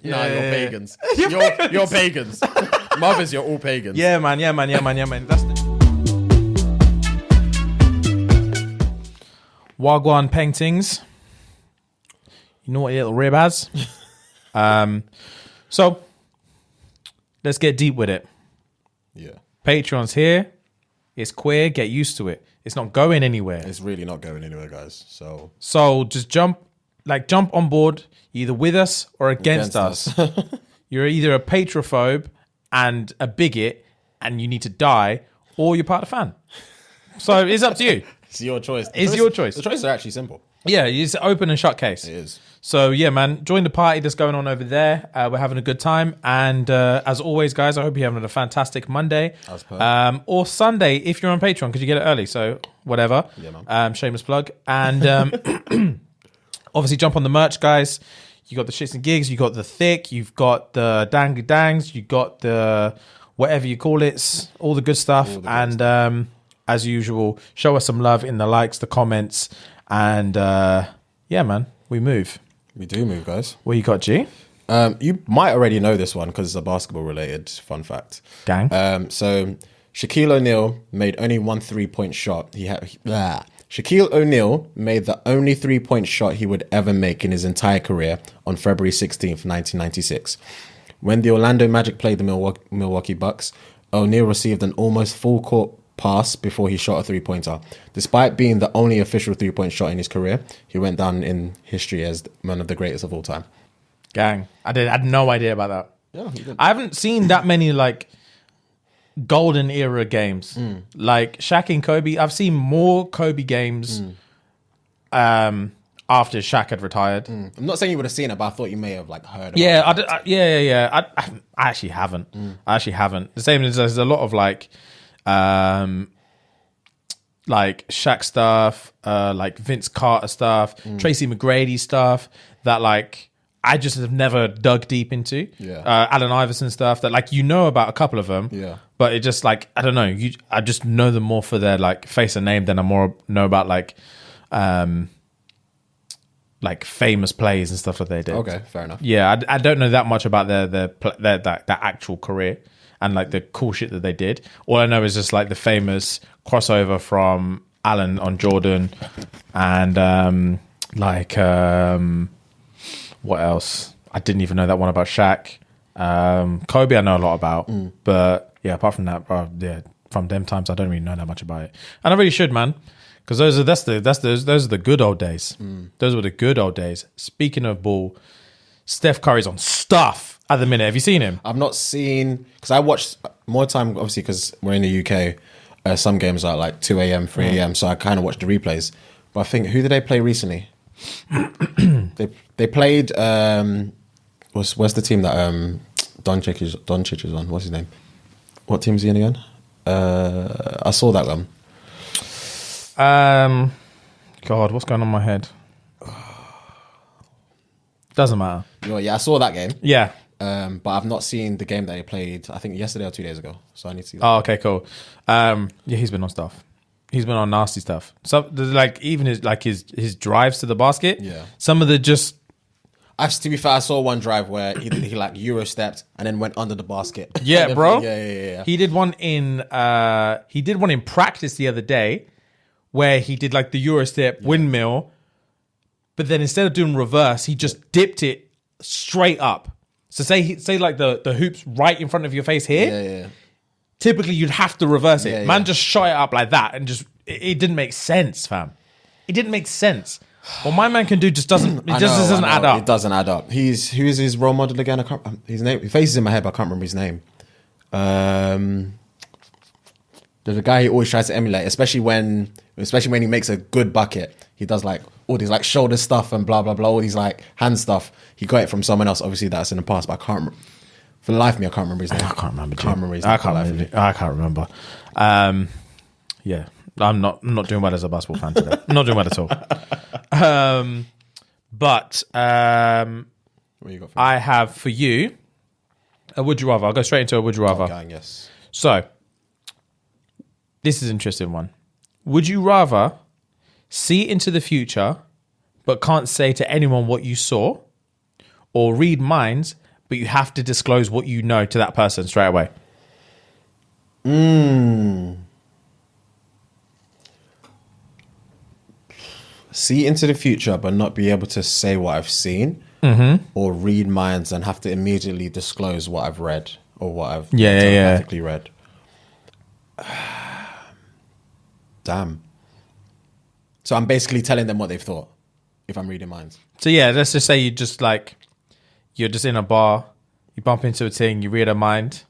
Nah, you're pagans. You're pagans. Mothers, you're all pagans. Yeah, man. That's the Wagwan paintings. You know what your little rib has? So let's get deep with it. Yeah. Patreon's here. It's queer. Get used to it. It's not going anywhere. It's really not going anywhere, guys. So just jump on board, either with us or against us. You're either a patrophobe and a bigot and you need to die, or you're part of the fan. So it's up to you. It's your choice. It's your choice. The choices are actually simple. Yeah, it's an open and shut case. It is. So yeah, man, join the party that's going on over there. We're having a good time, and as always, guys, I hope you're having a fantastic Monday, or Sunday if you're on Patreon because you get it early. So whatever. Yeah, man. Shameless plug, and obviously jump on the merch, guys. You got the shits and gigs, you got the thick, you've got the dangy dangs, you got the whatever you call it, all the good stuff, and as usual, show us some love in the likes, the comments, and yeah, man, we move. We do move, guys. What you got, G? You might already know this one because it's a basketball-related fun fact. Gang. So Shaquille O'Neal made only one 3-point shot. Shaquille O'Neal made the only 3-point shot he would ever make in his entire career on February 16th, 1996. When the Orlando Magic played the Milwaukee Bucks, O'Neal received an almost full-court pass before he shot a 3-pointer. Despite being the only official 3-point shot in his career, he went down in history as one of the greatest of all time. Gang. I had no idea about that. Yeah, he did. I haven't seen that many like golden era games. Like Shaq and Kobe. I've seen more Kobe games after Shaq had retired. I'm not saying you would have seen it, but I thought you may have like heard about it. Yeah. I actually haven't. The same as there's a lot of like Shaq stuff, like Vince Carter stuff, Tracy McGrady stuff that like I just have never dug deep into. Yeah. Allen Iverson stuff that like about a couple of them. Yeah. But it just like I don't know. I just know them more for their like face and name than I more know about like famous plays and stuff that they did. Okay, fair enough. Yeah, I don't know that much about their actual career and like the cool shit that they did. All I know is just like the famous crossover from Allen on Jordan and what else? I didn't even know that one about Shaq. Kobe I know a lot about, but yeah, apart from that, from them times I don't really know that much about it, and I really should, man, because those are the good old days. Those were the good old days. Speaking of ball, Steph Curry's on stuff at the minute. Have you seen him? I've not seen, because I watched more time obviously because we're in the UK. Some games are like 2 a.m, 3 a.m, so I kind of watch the replays. But I think, who did they play recently? They played what's the team that Doncic is on? What's his name? What team is he in again? I saw that one. God, what's going on in my head? Doesn't matter. Yeah, I saw that game. Yeah. But I've not seen the game that he played, I think yesterday or 2 days ago. So I need to see that. Oh, okay, cool. Yeah, he's been on stuff. He's been on nasty stuff. So like even his drives to the basket. Yeah. Some of the just. To be fair, I saw one drive where he like Euro stepped and then went under the basket. Yeah, bro. Yeah. He did one in practice the other day where he did like the Euro step windmill, but then instead of doing reverse, he just dipped it straight up. So say like the hoop's right in front of your face here. Yeah. Typically, you'd have to reverse it. Yeah, Man just shot it up like that and just it didn't make sense, fam. It didn't make sense. What my man can do just doesn't. It doesn't add up. It doesn't add up. Who is his role model again? I can't. His name. His face is in my head, but I can't remember his name. There's a guy he always tries to emulate, especially when he makes a good bucket. He does like all these like shoulder stuff and blah blah blah, all these like hand stuff. He got it from someone else. Obviously, that's in the past, but I can't. For the life of me, I can't remember his name. I can't remember. I can't remember. Yeah, I'm not doing well as a basketball fan today. I'm not doing well at all. But what you got for me? I have for you a would you rather. I'll go straight into a would you rather. Okay, yes. So this is an interesting one. Would you rather see into the future but can't say to anyone what you saw, or read minds but you have to disclose what you know to that person straight away? See into the future, but not be able to say what I've seen, or read minds and have to immediately disclose what I've read or what I've telepathically read. Damn. So I'm basically telling them what they've thought if I'm reading minds. So yeah, let's just say you're just in a bar, you bump into a thing, you read her mind,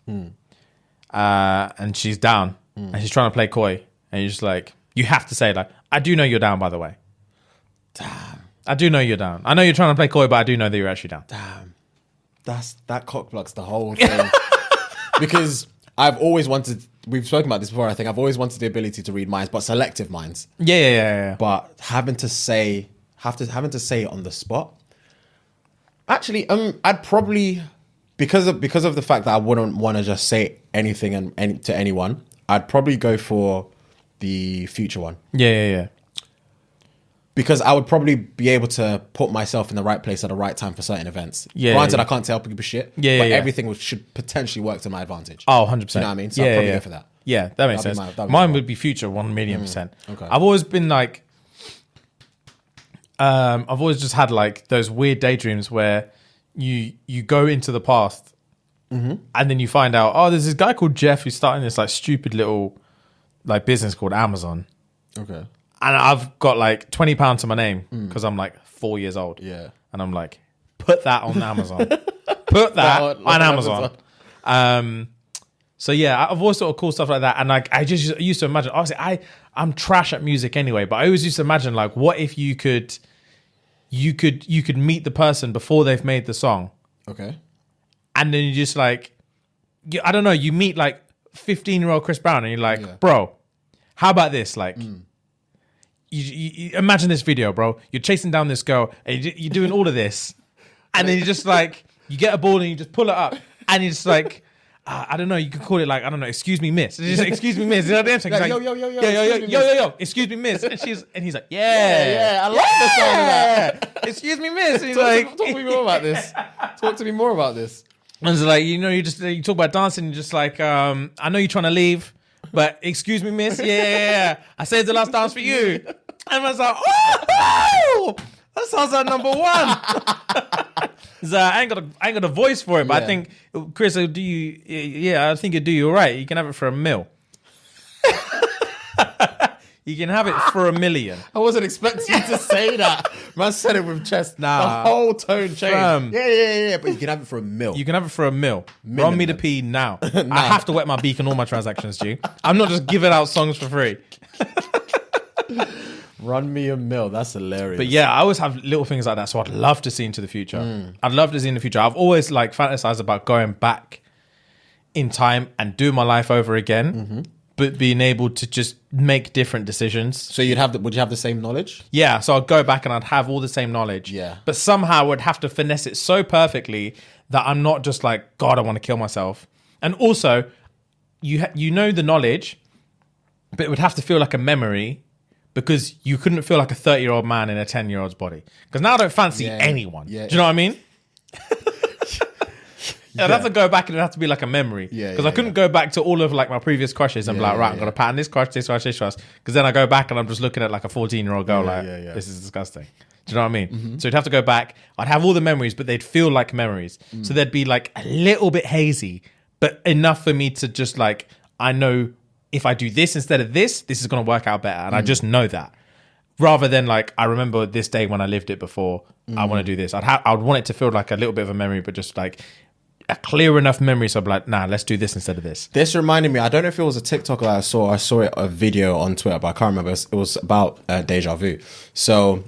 and she's down, and she's trying to play coy, and you're just like, you have to say like, I do know you're down, by the way. Damn. I do know you're down. I know you're trying to play coy, but I do know that you're actually down. Damn. That cock blocks the whole thing. Because I've always wanted, we've spoken about this before, I think, I've always wanted the ability to read minds, but selective minds. Yeah. But having to say it on the spot. Actually, I'd probably, because of the fact that I wouldn't want to just say anything to anyone, I'd probably go for the future one. Yeah. Because I would probably be able to put myself in the right place at the right time for certain events. Granted, I can't tell people shit, but everything should potentially work to my advantage. Oh, 100%. You know what I mean? So I'd probably go for that. Yeah, that makes sense. Mine would be future 1,000,000%. Okay. I've always been like, I've always just had like those weird daydreams where you go into the past and then you find out, oh, there's this guy called Jeff who's starting this like stupid little like business called Amazon. Okay. And I've got like £20 to my name because I'm like 4 years old. Yeah. And I'm like, put that on Amazon. Put that on Amazon. So yeah, I've always thought of cool stuff like that. And like, I just used to imagine, obviously I'm trash at music anyway, but I always used to imagine like, what if you could meet the person before they've made the song. Okay. And then you just like, I don't know, you meet like 15-year-old Chris Brown and you're like, bro, how about this? Like, you imagine this video, bro. You're chasing down this girl and you're doing all of this. And then you just like, you get a ball and you just pull it up. And you're just like, I don't know, you could call it like, I don't know, excuse me, miss. It's just, excuse me, miss. You know what I'm saying? Like, yo, excuse me, miss. And he's like, yeah, I like the sound of that. Excuse me, miss. And he's Talk to me more about this. Talk to me more about this. And it's like, you know, you talk about dancing, you're just like, I know you're trying to leave, but excuse me, miss. Yeah. I saved the last dance for you. And I was like, oh, that sounds like number one. So I ain't got a voice for it, but I think, Chris, I think it'd do you all right. You can have it for $1 million. You can have it for $1 million. I wasn't expecting you to say that. Man said it with chest. Nah. The whole tone changed. Yeah. But you can have it for $1 million. You can have it for $1 million. Run me the P now. I have to wet my beak in all my transactions, G. I'm not just giving out songs for free. Run me $1 million. That's hilarious. But yeah, I always have little things like that. So I'd love to see into the future. I'd love to see in the future. I've always like fantasized about going back in time and doing my life over again, but being able to just make different decisions. So would you have the same knowledge? Yeah. So I'd go back and I'd have all the same knowledge. Yeah. But somehow I would have to finesse it so perfectly that I'm not just like, God, I want to kill myself. And also, you know the knowledge, but it would have to feel like a memory. Because you couldn't feel like a 30-year-old man in a 10-year-old's body. Because now I don't fancy anyone. Yeah. Do you know what I mean? I'd have to go back and it'd have to be like a memory. Because I couldn't go back to all of like my previous crushes and be like, right, I'm going to pattern this crush, this crush, this crush. Because then I go back and I'm just looking at like a 14-year-old girl this is disgusting. Do you know what I mean? So you'd have to go back. I'd have all the memories, but they'd feel like memories. So they'd be like a little bit hazy, but enough for me to just like, I know if I do this instead of this is going to work out better. And I just know that. Rather than like, I remember this day when I lived it before, I want to do this. I would want it to feel like a little bit of a memory, but just like a clear enough memory. So I'm like, nah, let's do this instead of this. This reminded me, I don't know if it was a TikTok that I saw it, a video on Twitter, but I can't remember. It was about deja vu. So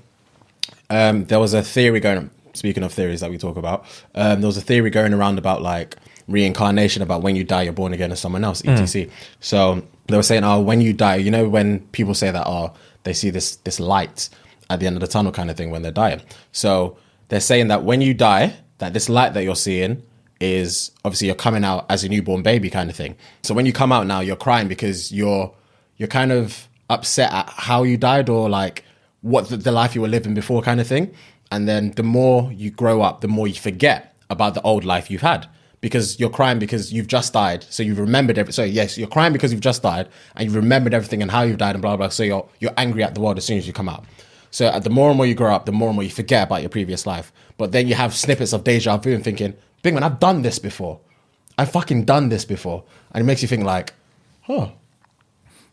there was a theory going, speaking of theories that we talk about, there was a theory going around about like reincarnation, about when you die, you're born again as someone else, etc. So they were saying, when you die, you know, when people say that, they see this light at the end of the tunnel kind of thing when they're dying. So they're saying that when you die, that this light that you're seeing is obviously you're coming out as a newborn baby kind of thing. So when you come out now, you're crying because you're kind of upset at how you died, or like what the life you were living before kind of thing. And then the more you grow up, the more you forget about the old life you've had. Because you're crying because you've just died. So you've remembered everything. So yes, you're crying because you've just died and you've remembered everything and how you've died and blah, blah, blah. So you're angry at the world as soon as you come out. So the more and more you grow up, the more and more you forget about your previous life. But then you have snippets of deja vu and thinking, big man, I've done this before. I've fucking done this before. And it makes you think like,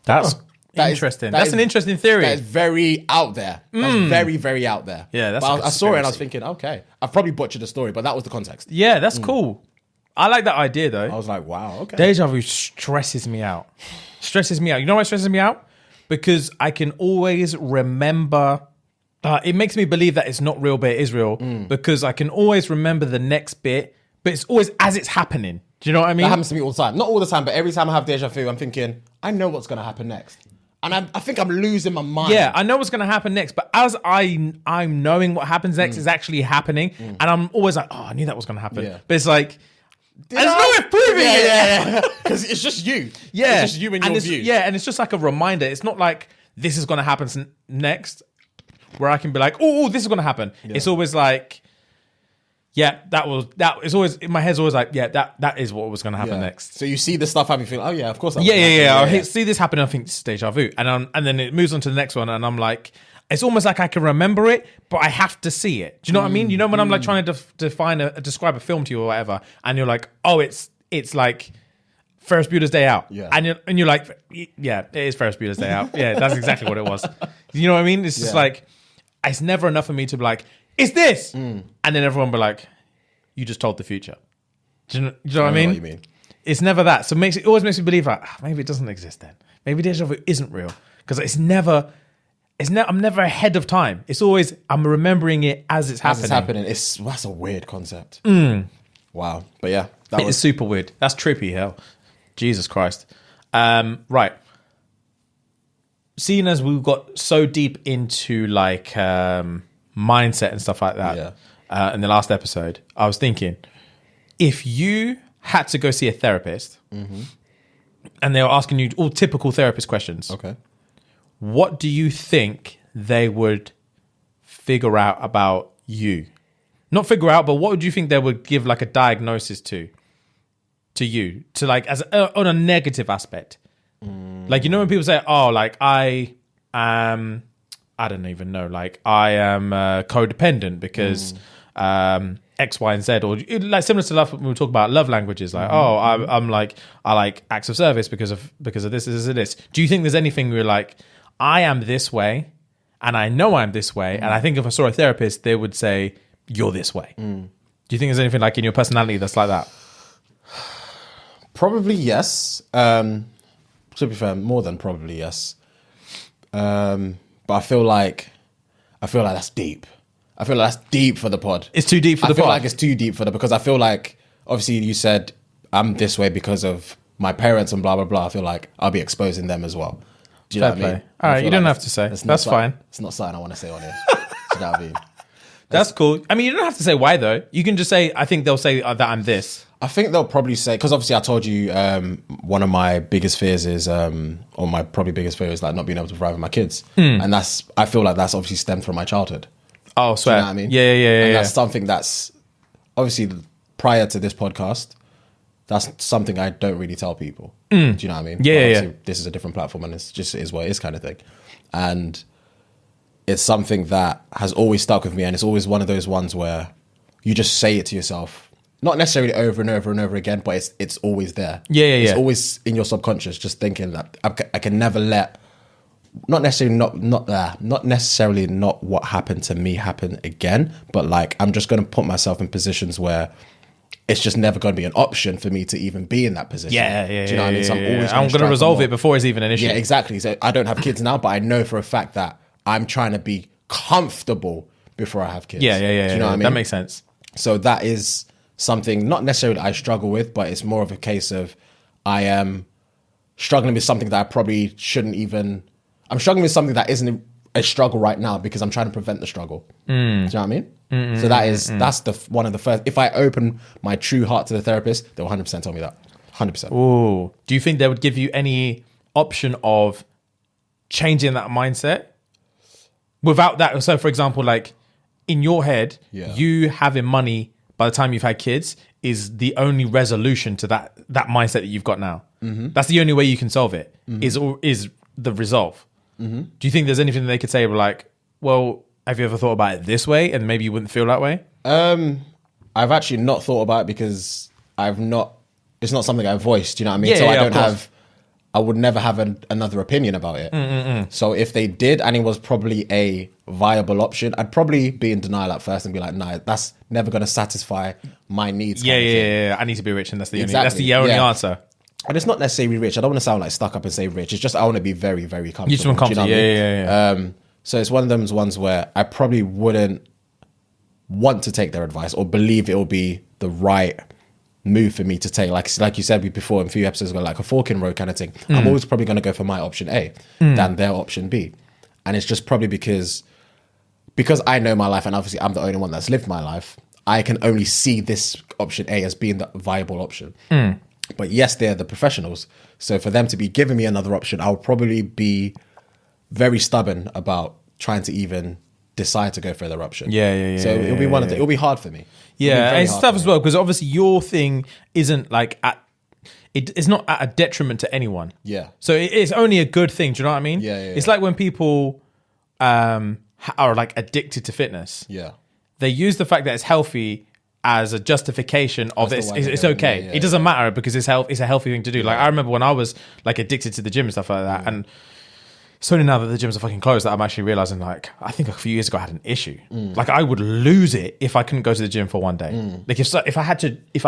That's interesting. That's an interesting theory. That is very out there. That's very, very out there. Yeah, that's but I saw it and I was thinking, okay, I've probably butchered the story, but that was the context. Yeah, that's cool. I like that idea though. I was like, wow, okay. Deja vu stresses me out. Stresses me out. You know why it stresses me out? Because I can always remember. It makes me believe that it's not real, but it is real. Because I can always remember the next bit, but it's always as it's happening. Do you know what I mean? That happens to me all the time. Not all the time, but every time I have deja vu, I'm thinking, I know what's going to happen next. And I think I'm losing my mind. Yeah, I know what's going to happen next, but as I'm knowing what happens next is actually happening, and I'm always like, oh, I knew that was going to happen. Yeah. But it's like, there's no way of proving it. Because it's just you. Yeah. It's just you and your view. Yeah, and it's just like a reminder. It's not like this is going to happen next, where I can be like, oh, this is going to happen. Yeah. It's always like, yeah, that is always, in my head's always like, yeah, that is what was going to happen next. So you see the stuff happen, you feel, oh yeah, of course. I see this happen, and I think it's deja vu. And then it moves on to the next one, and I'm like, it's almost like I can remember it, but I have to see it. Do you know what I mean? You know, when I'm like trying to describe a film to you or whatever, and you're like, oh, it's like Ferris Bueller's Day Out. Yeah. And you're like, yeah, it is Ferris Bueller's Day Out. Yeah, that's exactly what it was. You know what I mean? It's just like, it's never enough for me to be like, it's this. And then everyone be like, you just told the future. Do you know what I mean? What you mean? It's never that. So it always makes me believe like, maybe it doesn't exist then. Maybe deja vu isn't real. Because I'm never ahead of time. It's always, I'm remembering it as it's happening. That's a weird concept. Wow. But yeah. It is super weird. That's trippy, hell. Jesus Christ. Right. Seeing as we got so deep into like mindset and stuff like that in the last episode, I was thinking, if you had to go see a therapist and they were asking you all typical therapist questions, okay, what do you think they would figure out about you? Not figure out, but what would you think they would give like a diagnosis to you, to like as on a negative aspect? Like, you know, when people say, oh, like I don't even know, like I am codependent because X, Y, and Z, or like similar to love, when we talk about love languages, like, oh, I'm like, I like acts of service because of this. Do you think there's anything where like, I am this way and I know I'm this way, and I think if I saw a therapist, they would say, you're this way. Do you think there's anything like in your personality that's like that? Probably yes. To be fair, more than probably yes. But I feel like that's deep. I feel like that's deep for the pod. It's too deep for the pod. I feel like it's too deep for because I feel like, obviously you said I'm this way because of my parents and blah, blah, blah. I feel like I'll be exposing them as well. Do you know what I mean? All right, you don't have to say. That's fine. It's not something I want to say on here. Do you know what I mean? That's cool. I mean, you don't have to say why though. You can just say, I think they'll say that I'm this. I think they'll probably say, because obviously I told you one of my biggest fears is, or my probably biggest fear is like not being able to provide for my kids. And I feel like that's obviously stemmed from my childhood. Oh, swear. Do you know what I mean? Yeah. And that's something that's, obviously prior to this podcast, that's something I don't really tell people. Do you know what I mean? Yeah. This is a different platform and it's just is what it is kind of thing. And it's something that has always stuck with me, and it's always one of those ones where you just say it to yourself, not necessarily over and over and over again, but it's always there. Yeah. It's always in your subconscious, just thinking that I can never let, not necessarily not necessarily not what happened to me happen again, but like I'm just going to put myself in positions where it's just never going to be an option for me to even be in that position. Yeah. Do you know what I mean? So I'm going to resolve it before it's even an issue. Yeah, exactly. So I don't have kids now, but I know for a fact that I'm trying to be comfortable before I have kids. Yeah. Do you know what I mean? That makes sense. So that is something not necessarily I struggle with, but it's more of a case of I am struggling with something that I probably shouldn't even. I'm struggling with something that isn't a struggle right now because I'm trying to prevent the struggle. Do you know what I mean? So that's one of the first. If I open my true heart to the therapist, they'll 100% tell me that. 100%. Ooh. Do you think they would give you any option of changing that mindset without that? So, for example, like in your head, you having money by the time you've had kids is the only resolution to that mindset that you've got now. That's the only way you can solve it, is the resolve. Do you think there's anything that they could say like, well, have you ever thought about it this way and maybe you wouldn't feel that way? I've actually not thought about it because it's not something I've voiced, you know what I mean? I would never have another opinion about it. So if they did and it was probably a viable option, I'd probably be in denial at first and be like, nah, that's never going to satisfy my needs. Yeah. I need to be rich and that's the only answer. And it's not necessarily rich. I don't want to sound like stuck up and say rich. It's just I want to be very, very comfortable. You just want comfort. Yeah. So it's one of those ones where I probably wouldn't want to take their advice or believe it will be the right move for me to take. Like you said before in a few episodes ago, like a fork in road kind of thing. I'm always probably going to go for my option A than their option B. And it's just probably because I know my life and obviously I'm the only one that's lived my life. I can only see this option A as being the viable option. But yes, they're the professionals. So for them to be giving me another option, I'll probably be very stubborn about trying to even decide to go for their option. Yeah. So it'll be it'll be hard for me. Yeah, and it's tough as well because obviously your thing isn't like it's not at a detriment to anyone. Yeah. So it's only a good thing. Do you know what I mean? Yeah. It's like when people are like addicted to fitness. Yeah. They use the fact that it's healthy as a justification of it's okay. It doesn't matter because it's a healthy thing to do. Like I remember when I was like addicted to the gym and stuff like that, and it's only now that the gyms are fucking closed that I'm actually realizing, like, I think a few years ago I had an issue. Like I would lose it if I couldn't go to the gym for one day. Like if I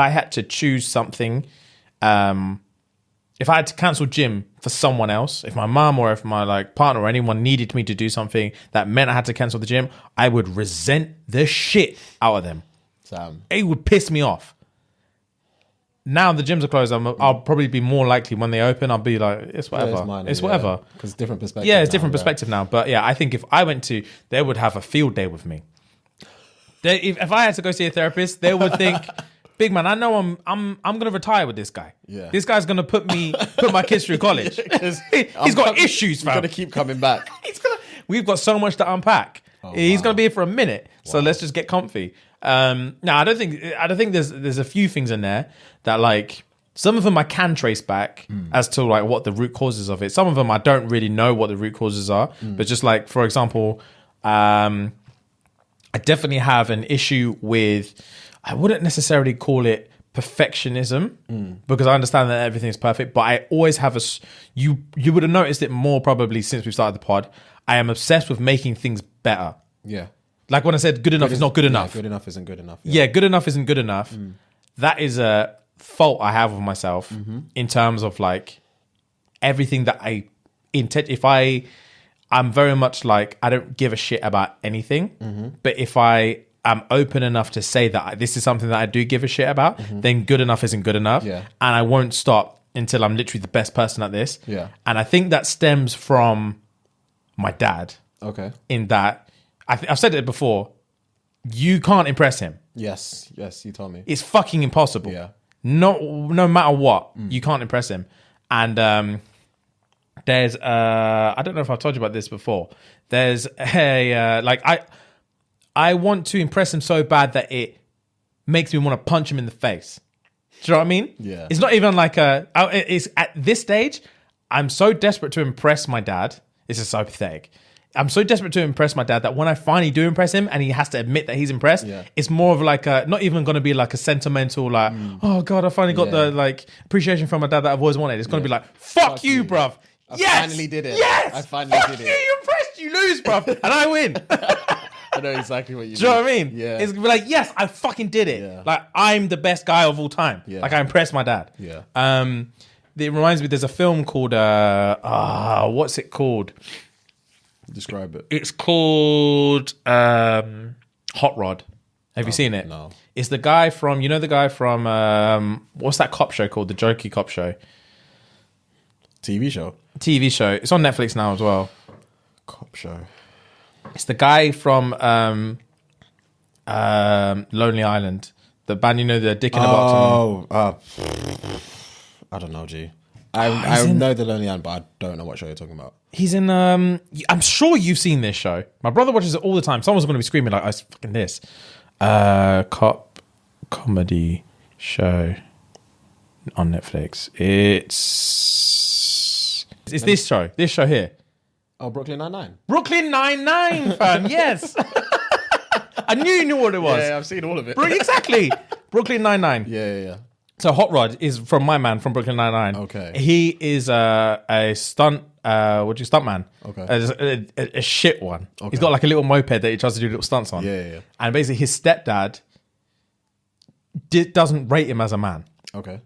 had to choose something, if I had to cancel gym for someone else, if my mum or if my like partner or anyone needed me to do something that meant I had to cancel the gym, I would resent the shit out of them. It would piss me off. Now the gyms are closed, I'll probably be more likely when they open, I'll be like, it's whatever. It's whatever. Because different perspective. Yeah, it's different perspective now. But yeah, I think if I went to, they would have a field day with me. If I had to go see a therapist, they would think, big man, I know I'm gonna retire with this guy. Yeah. This guy's gonna put my kids through college. He's got issues, fam. He's gonna keep coming back. We've got so much to unpack. He's gonna be here for a minute. So let's just get comfy. No, I don't think there's a few things in there that like some of them I can trace back as to like what the root causes of it. Some of them I don't really know what the root causes are, but just like for example, I definitely have an issue with, I wouldn't necessarily call it perfectionism because I understand that everything's perfect, but I always have you would have noticed it more probably since we started the pod. I am obsessed with making things better. Yeah. Like when I said good enough is not good enough. Good enough isn't good enough. Yeah, good enough isn't good enough. That is a fault I have with myself in terms of like everything that I intend. I'm very much like, I don't give a shit about anything. But if I am open enough to say that this is something that I do give a shit about, then good enough isn't good enough. Yeah. And I won't stop until I'm literally the best person at this. Yeah. And I think that stems from my dad. Okay. In that, I've said it before, you can't impress him. Yes, you told me. It's fucking impossible. Yeah. No matter what, you can't impress him. And there's I don't know if I've told you about this before. There's a like I want to impress him so bad that it makes me want to punch him in the face. Do you know what I mean? Yeah. It's not even like it's at this stage, I'm so desperate to impress my dad. This is so pathetic. I'm so desperate to impress my dad that when I finally do impress him and he has to admit that he's impressed, it's more of like not even going to be like a sentimental like, oh God, I finally got the like appreciation from my dad that I've always wanted. It's going to be like, fuck you, bruv. I finally did it. Yes. I finally did it. You impressed, you lose, bruv. And I win. I know exactly what you mean. Do you know what I mean? Yeah. It's gonna be like, yes, I fucking did it. Yeah. Like I'm the best guy of all time. Yeah. Like I impressed my dad. Yeah. It reminds me, there's a film called what's it called? Describe it. It's called Hot Rod. Have you seen it? No. It's the guy from, what's that cop show called? The jokey cop show. TV show. It's on Netflix now as well. Cop show. It's the guy from Lonely Island. The band, the Dick in a Box. I don't know, G. I know the Lonely Island, but I don't know what show you're talking about. He's in, I'm sure you've seen this show. My brother watches it all the time. Someone's going to be screaming like, oh, it's fucking this. Cop comedy show on Netflix. It's this show. This show here. Oh, Brooklyn Nine-Nine. Brooklyn Nine-Nine, fam. Yes. I knew you knew what it was. Yeah, I've seen all of it. Exactly. Brooklyn Nine-Nine. Yeah. So Hot Rod is from my man from Brooklyn Nine-Nine. Okay. He is a stunt, stunt man. Okay. A shit one. Okay. He's got like a little moped that he tries to do little stunts on. Yeah. And basically his stepdad doesn't rate him as a man. Okay.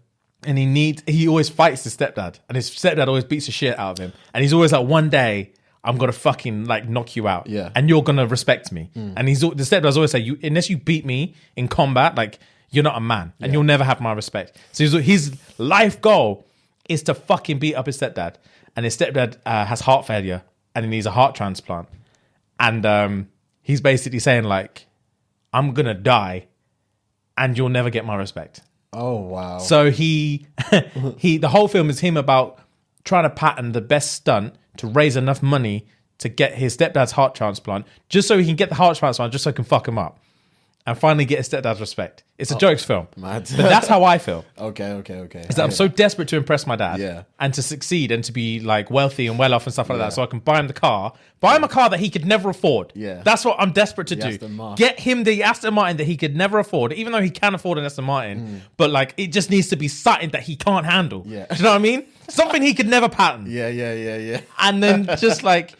And he always fights his stepdad. And his stepdad always beats the shit out of him. And he's always like, one day I'm gonna fucking like knock you out. Yeah. And you're gonna respect me. And the stepdad's always say, unless you beat me in combat, like you're not a man and you'll never have my respect. So his life goal is to fucking beat up his stepdad. And his stepdad has heart failure and he needs a heart transplant. And he's basically saying like, I'm gonna die and you'll never get my respect. Oh, wow. So the whole film is him about trying to pattern the best stunt to raise enough money to get his stepdad's heart transplant, just so he can get the heart transplant, just so he can fuck him up and finally get his stepdad's respect. It's a jokes film. Mad. But that's how I feel. Okay. Is that I'm so desperate to impress my dad, Yeah. and to succeed and to be like wealthy and well off and stuff like that, so I can buy him a car that he could never afford. Yeah. That's what I'm desperate to The do. Aston Martin. Get him the Aston Martin that he could never afford, even though he can afford an Aston Martin. But like, it just needs to be something that he can't handle. Yeah. Do you know what I mean? Something he could never pattern. Yeah. And then just like,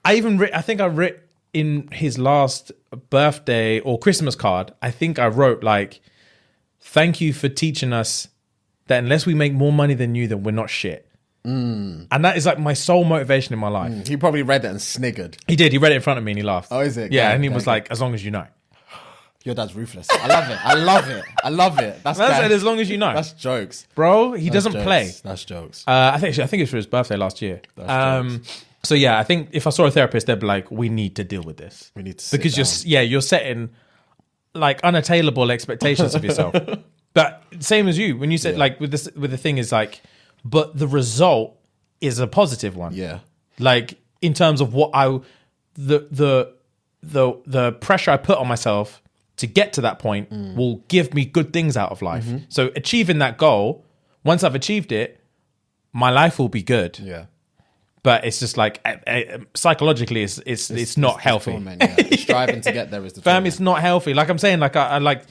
I think I wrote in his last birthday or Christmas card, I think I wrote like, thank you for teaching us that unless we make more money than you, then we're not shit. And that is like my sole motivation in my life. He probably read it and sniggered. He did. He read it in front of me and he laughed. Oh, is it? Yeah, Okay, and he okay, was okay. like, as long as you know. Your dad's ruthless. I love it. That's Said, as long as you know. That's jokes. Bro, he doesn't Jokes. play. That's jokes. I think it was for his birthday last year. So yeah, I think if I saw a therapist, they'd be like, we need to deal with this. We need to sit because down. you're setting like unattainable expectations of yourself. But same as you, when you said like with the thing is like, but the result is a positive one. Yeah. Like in terms of what the pressure I put on myself to get to that point will give me good things out of life. So achieving that goal, once I've achieved it, my life will be good. Yeah. But it's just like psychologically, it's not healthy. Torment, yeah. Striving to get there is the Fam, torment. it's not healthy. Like I'm saying, like I like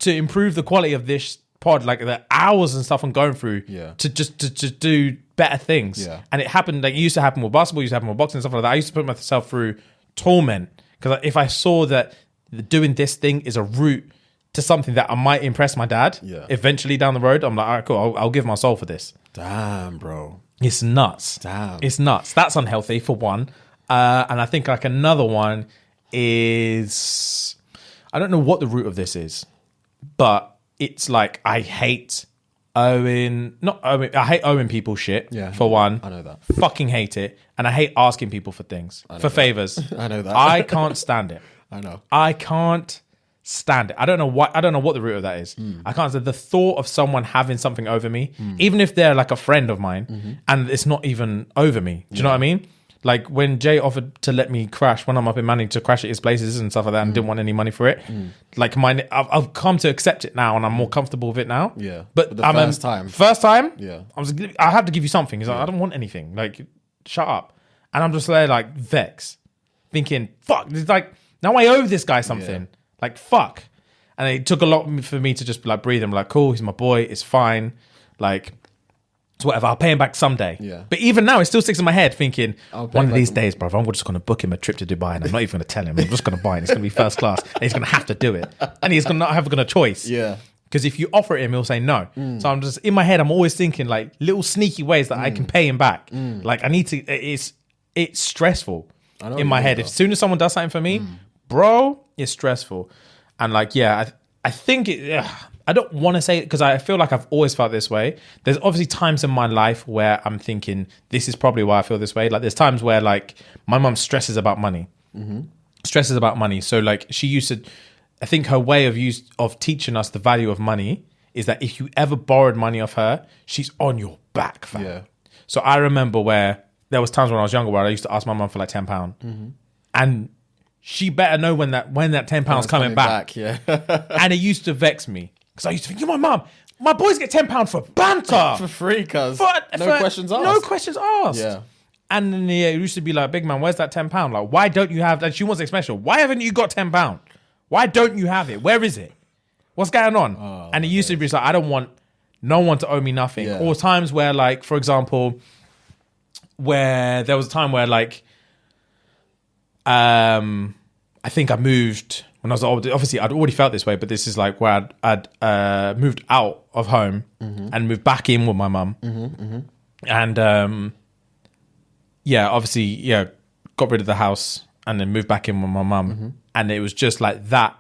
to improve the quality of this pod, like the hours and stuff I'm going through to do better things. Yeah. And it happened, like it used to happen with basketball, it used to happen with boxing and stuff like that. I used to put myself through torment because if I saw that doing this thing is a route to something that I might impress my dad eventually down the road, I'm like, all right, cool, I'll give my soul for this. Damn, bro. It's nuts. Damn. It's nuts. That's unhealthy for one. And I think like another one is, I don't know what the root of this is, but it's like I hate owing people shit, for one. I know that. Fucking hate it. And I hate asking people for things, for favors. I know that. I can't stand it. I know. I can't stand it. I don't know what the root of that is. I can't stand the thought of someone having something over me, even if they're like a friend of mine, and it's not even over me. Do you know what I mean? Like when Jay offered to let me crash when I'm up in Manning to crash at his places and stuff like that, and didn't want any money for it. Like I've come to accept it now, and I'm more comfortable with it now. Yeah, but the first time, yeah, I have to give you something. He's like, I don't want anything. Like, shut up. And I'm just there like vex, thinking, fuck. It's like now I owe this guy something. Yeah. Like fuck. And it took a lot for me to just like breathe and be like, cool, he's my boy, it's fine. Like, it's whatever, I'll pay him back someday. Yeah. But even now, it still sticks in my head thinking, one of these days, bro, I'm just going to book him a trip to Dubai and I'm not even going to tell him. I'm just going to buy it. It's going to be first class. And he's going to have to do it. And he's not having a choice. Yeah. Because if you offer it him, he'll say no. So I'm just, in my head, I'm always thinking like little sneaky ways that I can pay him back. Like I need to, it's stressful in my head. As soon as someone does something for me, bro, it's stressful. And like, yeah, I think I don't want to say it because I feel like I've always felt this way. There's obviously times in my life where I'm thinking this is probably why I feel this way. Like there's times where like my mum stresses about money. So like she used to, I think her way of teaching us the value of money is that if you ever borrowed money off her, she's on your back, fam. Yeah. So I remember where there was times when I was younger where I used to ask my mum for like £10. And she better know when that £10 coming back. Yeah. And it used to vex me because I used to think, you're my mum. My boys get £10 for banter. For free, cuz. No questions asked. No questions asked. Yeah. And then it used to be like, big man, where's that £10? Like, why don't you have that? She wants expression. Why haven't you got £10? Why don't you have it? Where is it? What's going on? And it used to be like, I don't want no one to owe me nothing. Yeah. Or times where, like, for example, where there was a time where, like, I think I moved when I was old. Obviously, I'd already felt this way, but this is like where I'd moved out of home and moved back in with my mum. And obviously, got rid of the house and then moved back in with my mum. And it was just like that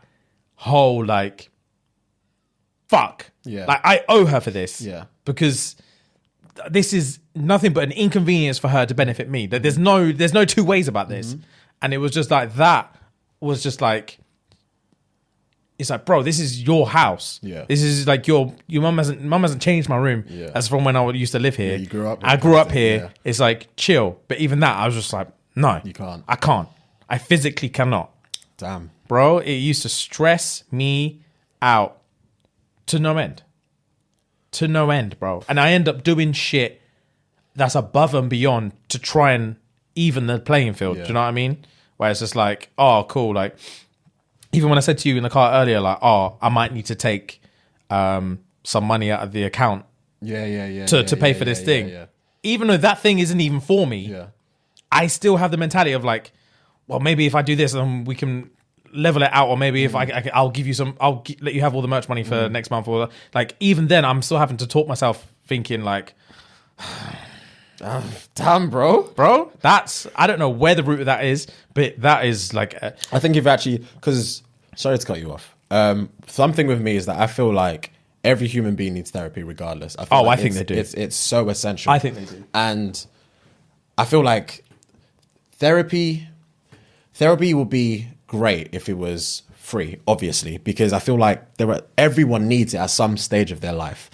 whole like, fuck. Yeah. Like, I owe her for this. Yeah. Because this is nothing but an inconvenience for her to benefit me. That there's no two ways about this. And it was just like, that was just like, it's like, bro, this is your house. Yeah. This is like your mum hasn't changed my room. Yeah. As from when I used to live here. Yeah, you grew up. I grew up here. Yeah. It's like, chill. But even that, I was just like, no. You can't. I can't. I physically cannot. Damn. Bro, it used to stress me out to no end. To no end, bro. And I end up doing shit that's above and beyond to try and even the playing field. Yeah. Do you know what I mean? Where it's just like, oh, cool. Like, even when I said to you in the car earlier, like, oh, I might need to take some money out of the account to pay for this thing. Yeah. Even though that thing isn't even for me, I still have the mentality of like, well, maybe if I do this, then we can level it out, or maybe if I'll give you some, let you have all the merch money for next month, or like, even then I'm still having to talk myself thinking like, damn, bro. That's, I don't know where the root of that is, but that is like, I think you've actually, because, sorry to cut you off. Something with me is that I feel like every human being needs therapy regardless. I think they do. It's so essential. I think they do. And I feel like therapy will be great if it was free, obviously, because I feel like everyone needs it at some stage of their life.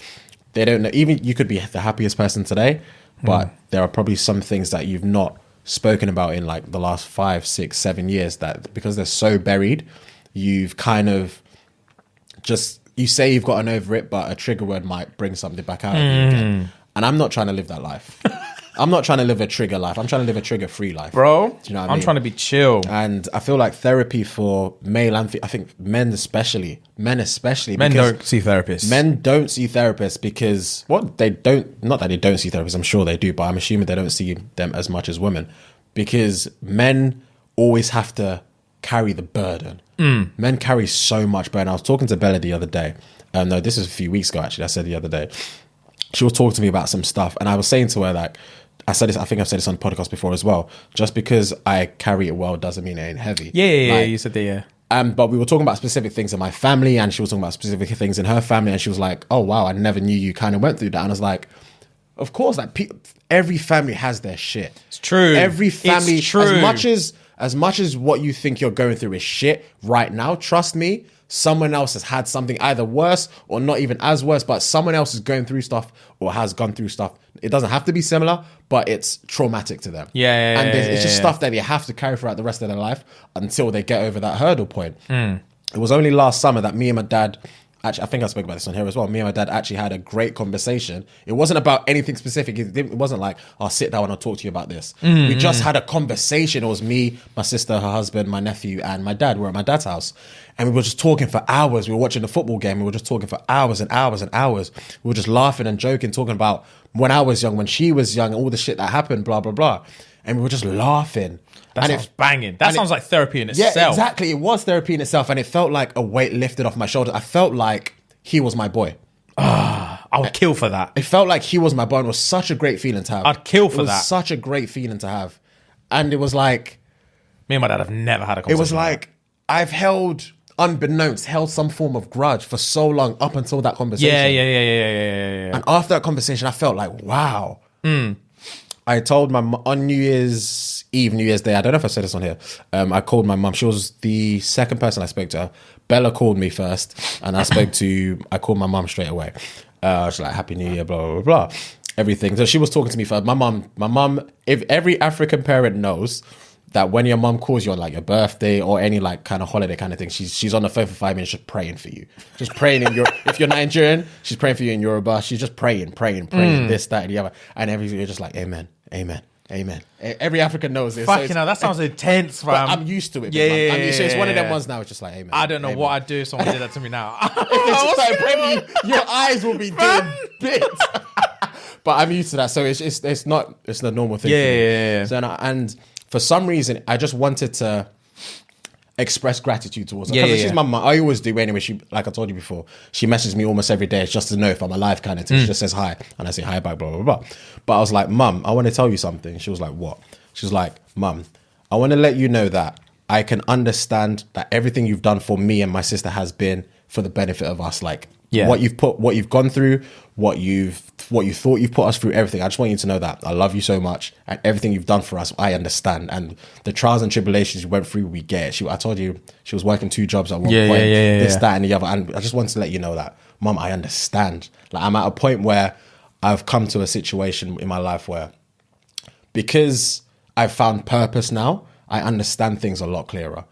They don't know, even you could be the happiest person today, but there are probably some things that you've not spoken about in like the last 5, 6, 7 years that because they're so buried, you've kind of just, you say you've gotten over it, but a trigger word might bring something back out of you again. And I'm not trying to live that life. I'm not trying to live a trigger life. I'm trying to live a trigger-free life. Bro, do you know what I I'm mean? trying to be chill. And I feel like therapy for male and I think men especially. Men don't see therapists. Men don't see therapists because, not that they don't see therapists, I'm sure they do, but I'm assuming they don't see them as much as women. Because men always have to carry the burden. Men carry so much burden. I was talking to Bella the other day. No, this was a few weeks ago, actually. I said the other day. She was talking to me about some stuff. And I was saying to her, like, I said this, I think I've said this on the podcast before as well. Just because I carry it well doesn't mean it ain't heavy. Yeah, you said that, yeah. But we were talking about specific things in my family, and she was talking about specific things in her family, and she was like, "Oh wow, I never knew you kind of went through that." And I was like, "Of course, like every family has their shit. It's true. Every family, it's true. As much as what you think you're going through is shit right now, trust me, someone else has had something either worse or not even as worse, but someone else is going through stuff or has gone through stuff. It doesn't have to be similar, but it's traumatic to them. And it's just stuff that they have to carry throughout the rest of their life until they get over that hurdle point. It was only last summer that me and my dad, actually, I think I spoke about this on here as well. Me and my dad actually had a great conversation. It wasn't about anything specific. It wasn't like, I'll sit down and I'll talk to you about this. We just had a conversation. It was me, my sister, her husband, my nephew, and my dad. We were at my dad's house. And we were just talking for hours. We were watching the football game. We were just talking for hours and hours and hours. We were just laughing and joking, talking about when I was young, when she was young, and all the shit that happened, blah, blah, blah. And we were just laughing. That sounds banging. That sounds like therapy in itself. Yeah, exactly. It was therapy in itself. And it felt like a weight lifted off my shoulders. I felt like he was my boy. I would kill for that. It felt like he was my boy. And it was such a great feeling to have. I'd kill for that. It was such a great feeling to have. And it was like... Me and my dad have never had a conversation. It was like, I've held some form of grudge for so long up until that conversation. Yeah. And after that conversation, I felt like, wow. I told my mom on New Year's Eve, New Year's Day, I don't know if I said this on here. I called my mom. She was the second person I spoke to her. Bella called me first, and I called my mom straight away. She's like, Happy New Year, blah, blah, blah, blah. Everything. So she was talking to me first. My mom, if every African parent knows that when your mum calls you on like your birthday or any like kind of holiday kind of thing, she's on the phone for 5 minutes just praying for you. Just praying in your, if you're Nigerian, she's praying for you in Yoruba. She's just praying, this, that, and the other. And everything, you're just like, amen, amen. Amen. Every African knows this. Fucking hell, that sounds intense, fam. I'm used to it. Yeah. So it's one of them ones now. It's just like, amen. I don't know what I'd do if someone did that to me now. If they just started praying for you, your eyes will be doing bits. But I'm used to that. So it's the normal thing. Yeah. So, and for some reason, I just wanted to express gratitude towards her. Yeah. She's my mum. I always do anyway. She, like I told you before, she messages me almost every day just to know if I'm alive kind of thing. She just says hi. And I say hi back, blah, blah, blah. But I was like, Mum, I want to tell you something. She was like, what? She was like, Mum, I want to let you know that I can understand that everything you've done for me and my sister has been for the benefit of us. Like what you've gone through, what you thought you've put us through, everything. I just want you to know that I love you so much, and everything you've done for us, I understand. And the trials and tribulations you went through, we get it. I told you she was working 2 jobs at one point, this, that, and the other. And I just wanted to let you know that, Mum, I understand. Like, I'm at a point where I've come to a situation in my life where, because I've found purpose now, I understand things a lot clearer.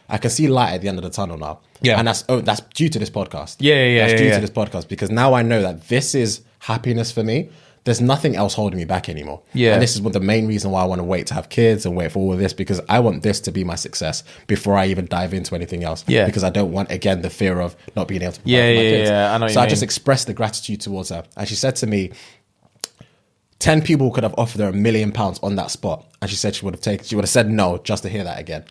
I can see light at the end of the tunnel now. Yeah. And that's due to this podcast. That's due to this podcast, because now I know that this is happiness for me. There's nothing else holding me back anymore. Yeah. And this is the main reason why I want to wait to have kids and wait for all of this, because I want this to be my success before I even dive into anything else. Yeah. Because I don't want, again, the fear of not being able to provide for my kids. I know. So I just expressed the gratitude towards her. And she said to me, 10 people could have offered her £1 million on that spot. And she said she would have said no just to hear that again.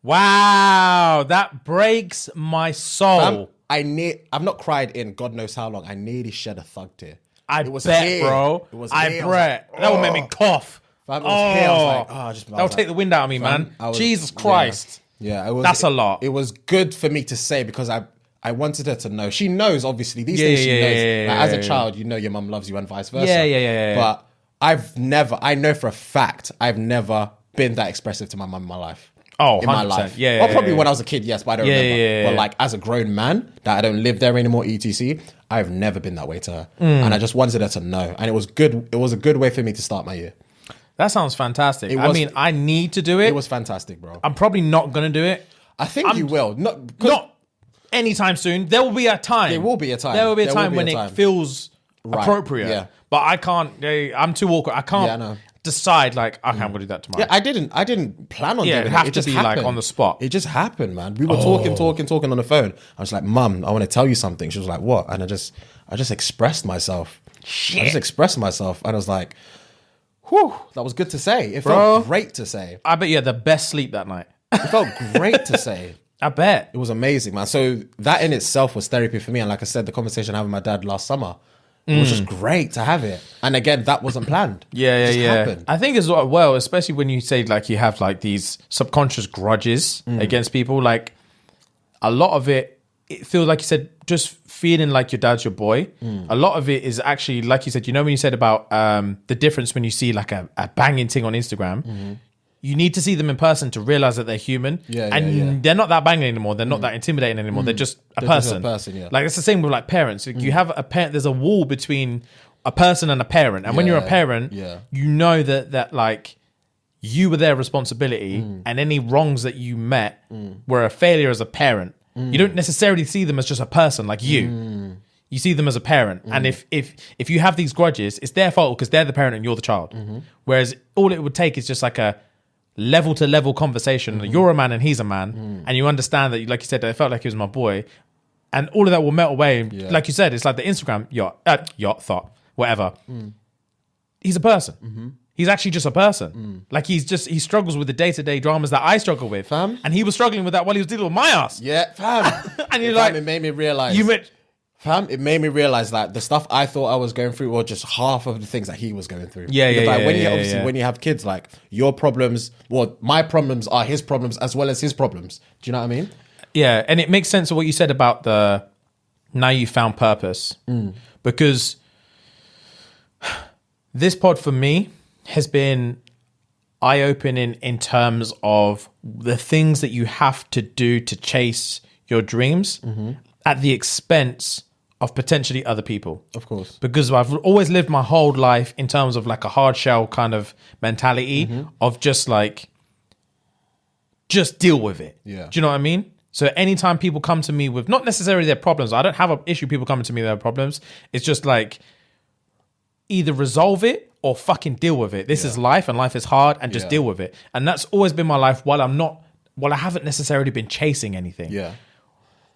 Wow, that breaks my soul. I've not cried in God knows how long. I nearly shed a thug tear. Bro. I bet. That would make me cough. Fam, it was here. I was like, that'll take the wind out of me, man. Jesus Christ. Yeah, that's a lot. It was good for me to say, because I wanted her to know. She knows, obviously. These things she knows. Like, as a child, you know your mum loves you and vice versa. Yeah. But I know for a fact, I've never been that expressive to my mum in my life. Oh, in my life. Well, probably when I was a kid, yes, but I don't remember. But like, as a grown man, that I don't live there anymore, etc., I've never been that way to her. And I just wanted her to know. And it was good. It was a good way for me to start my year. That sounds fantastic. I need to do it. It was fantastic, bro. I'm probably not going to do it. I think you will. Not anytime soon. There will be a time. There will be a time. There will be a time when it feels appropriate. Yeah. But I can't. I'm too awkward. I can't decide like, okay, I'm going to do that tomorrow. Yeah, I didn't plan on doing it. It have to be happened. Like on the spot. It just happened, man. We were talking on the phone. I was like, Mum, I want to tell you something. She was like, what? And I just expressed myself. Shit. I just expressed myself. And I was like, whew, that was good to say. It felt great to say. I bet you had the best sleep that night. It felt great to say. I bet. It was amazing, man. So that in itself was therapy for me. And like I said, the conversation I had with my dad last summer, it was just great to have it. And again, that wasn't planned. Happened. I think as well, especially when you say like you have like these subconscious grudges against people, like a lot of it feels like you said, just feeling like your dad's your boy. A lot of it is actually, like you said, you know, when you said about the difference when you see like a banging thing on Instagram, you need to see them in person to realize that they're human. They're not that banging anymore. They're not that intimidating anymore. They're just a person. Like it's the same with like parents. Like, you have a parent. There's a wall between a person and a parent. And when you're a parent, you know that like you were their responsibility, and any wrongs that you met were a failure as a parent. You don't necessarily see them as just a person like you. You see them as a parent. And if you have these grudges, it's their fault because they're the parent and you're the child. Whereas all it would take is just like a level to level conversation. You're a man and he's a man, and you understand that, like you said, I felt like he was my boy, and all of that will melt away. Like you said, it's like the Instagram yacht thought, whatever. He's a person. He's actually just a person. Like he struggles with the day-to-day dramas that I struggle with, fam. And he was struggling with that while he was dealing with my ass. Yeah, fam. And you're like, it made me realize. Fam, it made me realize that the stuff I thought I was going through were just half of the things that he was going through. When you have kids, like your problems, my problems are his problems as well as his problems. Do you know what I mean? Yeah, and it makes sense of what you said about now you found purpose. Because this pod for me has been eye-opening in terms of the things that you have to do to chase your dreams at the expense of potentially other people. Of course. Because I've always lived my whole life in terms of like a hard shell kind of mentality of just like, just deal with it. Yeah. Do you know what I mean? So anytime people come to me with, not necessarily their problems, I don't have an issue people coming to me with their problems. It's just like, either resolve it or fucking deal with it. This is life, and life is hard, and just deal with it. And that's always been my life while I haven't necessarily been chasing anything. Yeah.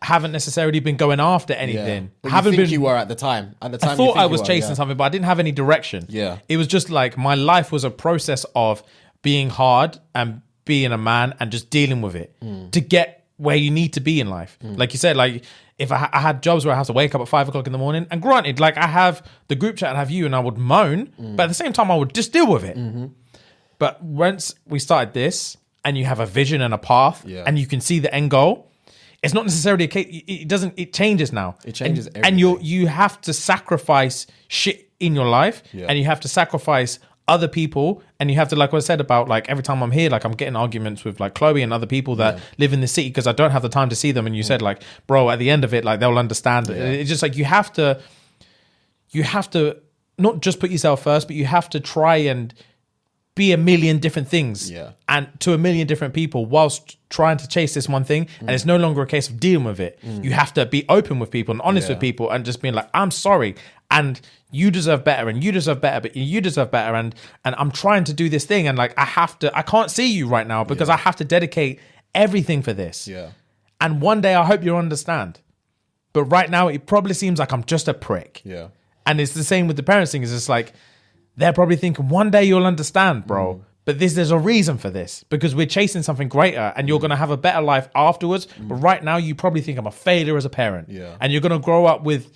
Haven't necessarily been going after anything. Yeah. But Haven't you think been. you were at the time. At the time, I thought I was were, chasing something, but I didn't have any direction. Yeah. It was just like my life was a process of being hard and being a man and just dealing with it to get where you need to be in life. Like you said, like if I had jobs where I have to wake up at 5 o'clock in the morning, and granted, like I have the group chat and have you, and I would moan, but at the same time, I would just deal with it. But once we started this, and you have a vision and a path, and you can see the end goal, it's not necessarily a case. It changes now. It changes and you have to sacrifice shit in your life, and you have to sacrifice other people, and you have to, like what I said about like every time I'm here, like I'm getting arguments with like Chloe and other people that live in the city because I don't have the time to see them. And you said like, bro, at the end of it, like they'll understand. It's just like you have to not just put yourself first, but you have to try and be a million different things and to a million different people whilst trying to chase this one thing. And it's no longer a case of dealing with it. You have to be open with people and honest with people and just being like, I'm sorry, and you deserve better, and you deserve better, but you deserve better, and I'm trying to do this thing, and like I can't see you right now because I have to dedicate everything for this. And one day I hope you'll understand, but right now it probably seems like I'm just a prick. And it's the same with the parents thing. Is it's like they're probably thinking one day you'll understand, bro. But there's a reason for this, because we're chasing something greater, and you're going to have a better life afterwards. But right now you probably think I'm a failure as a parent, and you're going to grow up with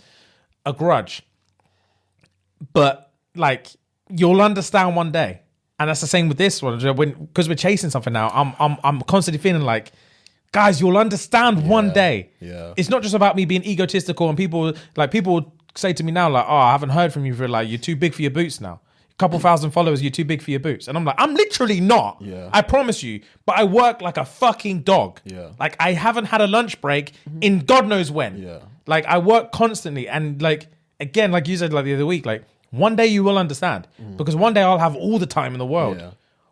a grudge. But like you'll understand one day, and that's the same with this one. Because we're chasing something now, I'm constantly feeling like, guys, you'll understand one day. It's not just about me being egotistical, and people say to me now like, oh, I haven't heard from you for like, you're too big for your boots now. A couple thousand followers, you're too big for your boots. And I'm like, I'm literally not. I promise you. But I work like a fucking dog. Like I haven't had a lunch break in God knows when. Like I work constantly, and like again, like you said like the other week, like one day you will understand, because one day I'll have all the time in the world.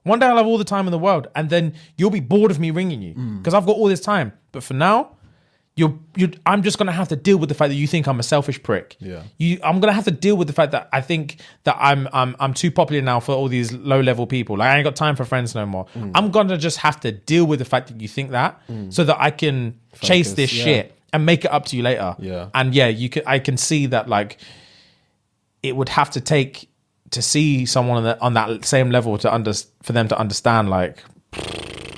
One day I'll have all the time in the world, and then you'll be bored of me ringing you because I've got all this time. But for now, I'm just gonna have to deal with the fact that you think I'm a selfish prick. I'm gonna have to deal with the fact that I think that I'm too popular now for all these low level people. Like I ain't got time for friends no more. I'm gonna just have to deal with the fact that you think that, so that I can chase this shit and make it up to you later. And I can see that like it would have to take to see someone on that same level for them to understand like,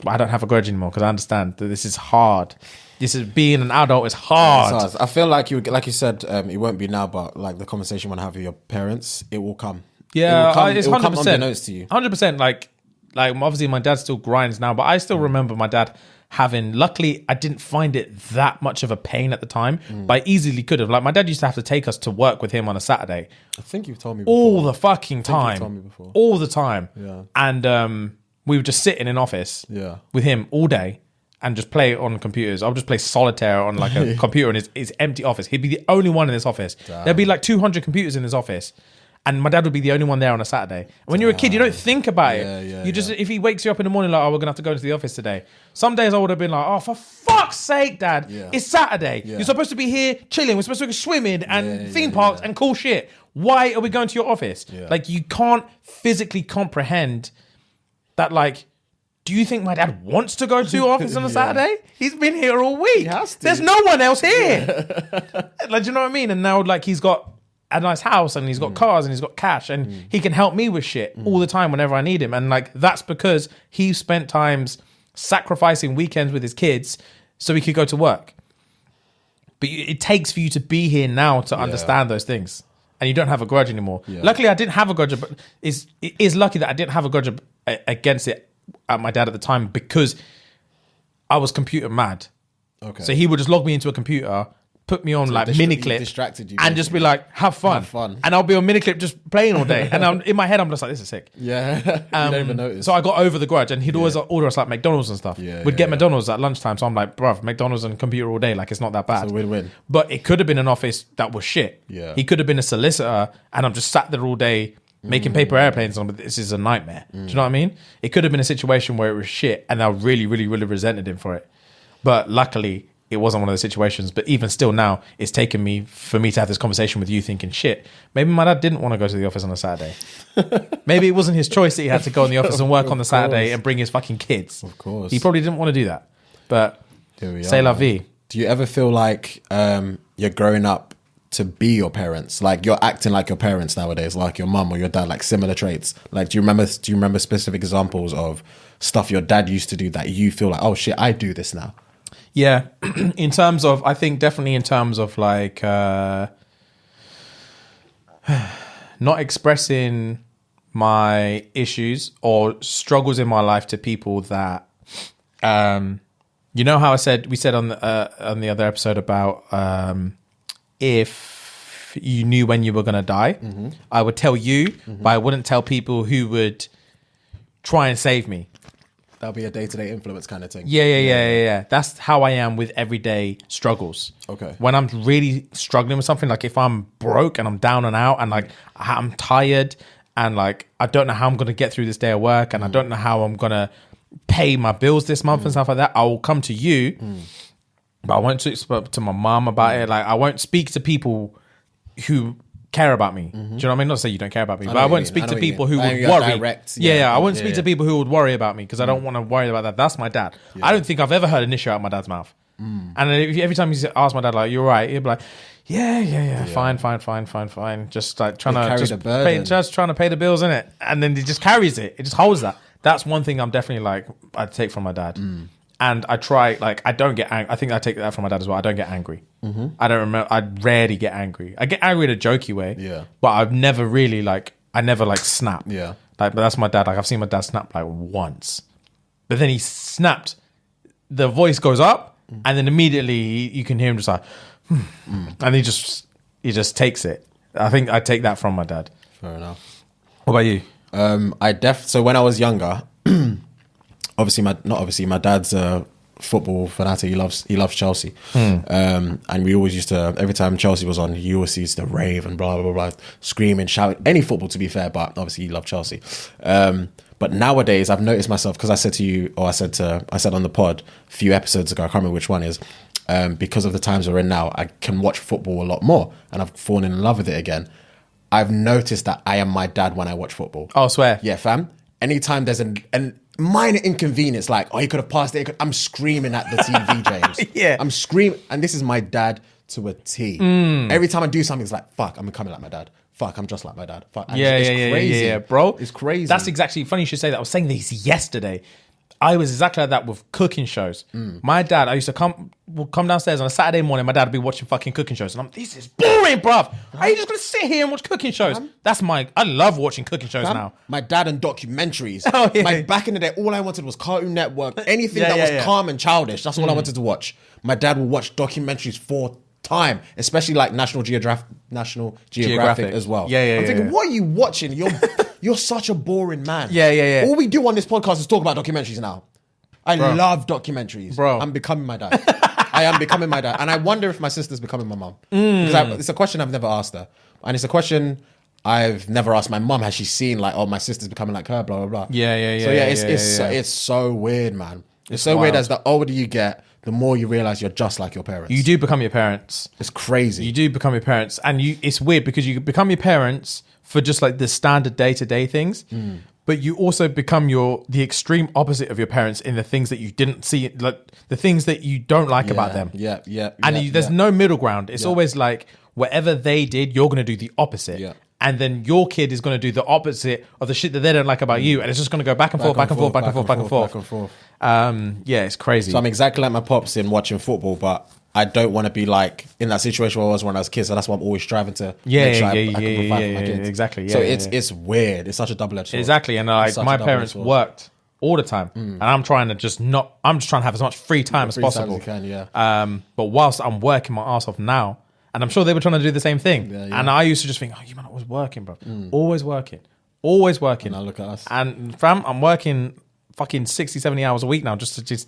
I don't have a grudge anymore because I understand that this is hard. This is being an adult is hard. I feel like you said, it won't be now, but like the conversation you want to have with your parents, it will come. Yeah, it's 100%. Come unbeknownst to you. 100%. Like obviously my dad still grinds now, but I still remember my dad having. Luckily, I didn't find it that much of a pain at the time, but I easily could have. Like my dad used to have to take us to work with him on a Saturday. I think you've told me before. All the fucking time. You've told me before. All the time. And we would just sit in an office with him all day and just play on computers. I would just play solitaire on like a computer in his empty office. He'd be the only one in this office. There'd be like 200 computers in this office. And my dad would be the only one there on a Saturday. And when you're a kid, you don't think about it. You just, if he wakes you up in the morning like, oh, we're going to have to go into the office today. Some days I would have been like, oh, for fuck's sake, Dad. It's Saturday. You're supposed to be here chilling. We're supposed to go swimming and theme parks and cool shit. Why are we going to your office? Like, you can't physically comprehend that, like, do you think my dad wants to go to your office on a Saturday? He's been here all week. He has to. There's no one else here. Like, do you know what I mean? And now, like, he's got a nice house and he's got cars and he's got cash and he can help me with shit all the time whenever I need him. And like, that's because he spent times sacrificing weekends with his kids so he could go to work. But it takes for you to be here now to understand those things. And you don't have a grudge anymore. Luckily, I didn't have a grudge, but it is lucky that I didn't have a grudge against it at my dad at the time, because I was computer mad. So he would just log me into a computer, put me on like mini clip distracted you, and just be like, have fun. And I'll be on mini clip just playing all day. And in my head, I'm just like, this is sick. Yeah. You don't even notice. So I got over the grudge, and he'd always order us like McDonald's and stuff. We'd get McDonald's at lunchtime. So I'm like, bruv, McDonald's and computer all day. Like, it's not that bad. It's a win-win. But it could have been an office that was shit. Yeah. He could have been a solicitor, and I'm just sat there all day making paper airplanes on, but this is a nightmare. Do you know what I mean? It could have been a situation where it was shit, and I really, really, really resented him for it. But luckily, it wasn't one of those situations. But even still now, it's taken for me to have this conversation with you thinking, shit, maybe my dad didn't want to go to the office on a Saturday. Maybe it wasn't his choice that he had to go in the office and work on the Saturday and bring his fucking kids. Of course. He probably didn't want to do that. But c'est la vie. Do you ever feel like you're growing up to be your parents? Like, you're acting like your parents nowadays, like your mum or your dad, like similar traits. Like, do you remember specific examples of stuff your dad used to do that you feel like, oh shit, I do this now? Yeah. In terms of, I think definitely in terms of like not expressing my issues or struggles in my life to people that you know how we said on the other episode about if you knew when you were going to die, I would tell you, but I wouldn't tell people who would try and save me. That'll be a day-to-day influence kind of thing. Yeah. That's how I am with everyday struggles. Okay. When I'm really struggling with something, like if I'm broke and I'm down and out and like I'm tired and like I don't know how I'm going to get through this day of work and I don't know how I'm going to pay my bills this month and stuff like that, I will come to you. But I won't speak to my mom about it. Like, I won't speak to people who care about me. Do you know what I mean? Not to say you don't care about me, but I won't speak to people who would worry. I wouldn't speak to people who would worry about me because I don't want to worry about that. That's my dad. I don't think I've ever heard an issue out of my dad's mouth. And every time you ask my dad, like, you're right, he'd be like, yeah, fine. Just like trying to pay the bills, innit? And then he just carries it. It just holds that. That's one thing I'm definitely like, I take from my dad. And I try, like, I don't get angry. I think I take that from my dad as well. I don't get angry. I rarely get angry. I get angry in a jokey way. Yeah. But I've never really, like, snap. Yeah. Like, but that's my dad. Like, I've seen my dad snap, like, once. But then he snapped. The voice goes up. And then immediately you can hear him just like, and he just takes it. I think I take that from my dad. Fair enough. What about you? So when I was younger, my dad's a football fanatic. He loves Chelsea. And we always used to, every time Chelsea was on, he always used to rave and blah, blah, blah, screaming, shouting, any football to be fair, but obviously he loved Chelsea. But nowadays I've noticed myself, because I said on the pod a few episodes ago, I can't remember which one is, because of the times we're in now, I can watch football a lot more and I've fallen in love with it again. I've noticed that I am my dad when I watch football. Oh, I swear. Yeah, fam. Anytime there's an minor inconvenience, like, oh, he could have passed it, I'm screaming at the TV, James. Yeah. I'm screaming, and this is my dad to a T. Every time I do something, it's like, fuck, I'm becoming like my dad. Fuck, I'm just like my dad. Fuck, it's crazy, bro. It's crazy. That's exactly, funny you should say that. I was saying this yesterday. I was exactly like that with cooking shows. My dad, I used to come downstairs on a Saturday morning. My dad would be watching fucking cooking shows, and I'm, this is boring, bruv. Are you just gonna sit here and watch cooking shows? I love watching cooking shows now. My dad and documentaries. Oh, yeah. Back in the day, all I wanted was Cartoon Network. Anything that was calm and childish. That's all I wanted to watch. My dad will watch documentaries for time, especially like National Geographic as well. I'm thinking, what are you watching? You're such a boring man. Yeah. All we do on this podcast is talk about documentaries now. I love documentaries. Bro. I'm becoming my dad. I am becoming my dad. And I wonder if my sister's becoming my mum. Because it's a question I've never asked her. And it's a question I've never asked my mum. Has she seen, like, oh, my sister's becoming like her, blah, blah, blah. Yeah. It's so weird, man. It's so weird. As the older you get, the more you realize you're just like your parents. You do become your parents. It's crazy. You do become your parents. And it's weird because you become your parents for just like the standard day-to-day things. But you also become the extreme opposite of your parents in the things that you didn't see, like the things that you don't like about them. There's no middle ground. It's always like whatever they did, you're going to do the opposite. Yeah. And then your kid is going to do the opposite of the shit that they don't like about you. And it's just going to go back and forth. It's crazy. So I'm exactly like my pops in watching football, but I don't want to be like in that situation where I was when I was a kid. So that's why I'm always striving to make sure I can provide for my kids. Exactly. So it's weird. It's such a double-edged sword. Exactly. And like my parents worked all the time, and I'm trying to I'm just trying to have as much free time as possible. As you can, But whilst I'm working my ass off now, and I'm sure they were trying to do the same thing, and I used to just think, oh, you man, I was working, bro, always working. And now look at us. And fam, I'm working fucking 60, 70 hours a week now just to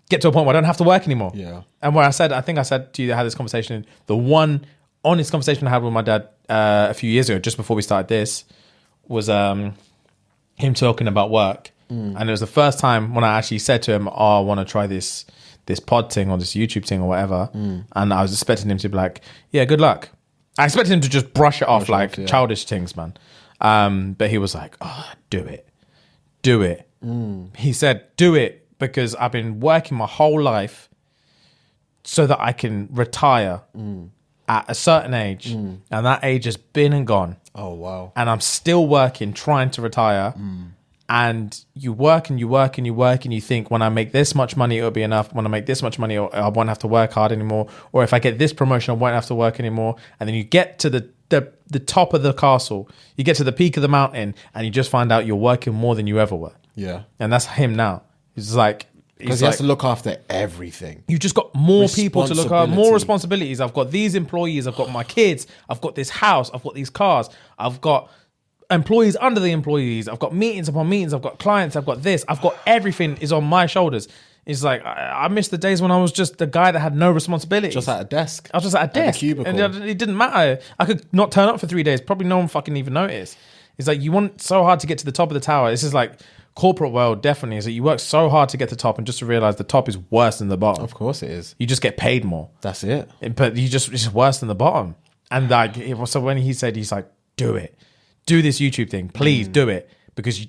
get to a point where I don't have to work anymore. Yeah. And where I think I said to you, I had this conversation, the one honest conversation I had with my dad a few years ago, just before we started this, was him talking about work. And it was the first time when I actually said to him, oh, I want to try this pod thing or this YouTube thing or whatever. And I was expecting him to be like, yeah, good luck. I expected him to just brush it off childish things, man. But he was like, oh, do it. He said, do it, because I've been working my whole life so that I can retire at a certain age. And that age has been and gone. Oh, wow. And I'm still working, trying to retire. And you work and you work and you work and you think, when I make this much money, it'll be enough. When I make this much money, I won't have to work hard anymore. Or if I get this promotion, I won't have to work anymore. And then you get to the top of the castle, you get to the peak of the mountain, and you just find out you're working more than you ever were. Yeah. And that's him now. He's like, because he has to look after everything. You've just got more people to look after, more responsibilities. I've got these employees, I've got my kids, I've got this house, I've got these cars, I've got employees under the employees, I've got meetings upon meetings, I've got clients, I've got this, I've got everything is on my shoulders. It's like, I miss the days when I was just the guy that had no responsibility. Just at a desk. I was just at a desk. Cubicle. And it didn't matter. I could not turn up for 3 days. Probably no one fucking even noticed. It's like, you want so hard to get to the top of the tower. This is like corporate world, definitely. Is that you work so hard to get to the top, and just to realize the top is worse than the bottom. Of course it is. You just get paid more. That's it. But it's just worse than the bottom. And like, so when he said, he's like, do it. Do this YouTube thing. Please do it. Because he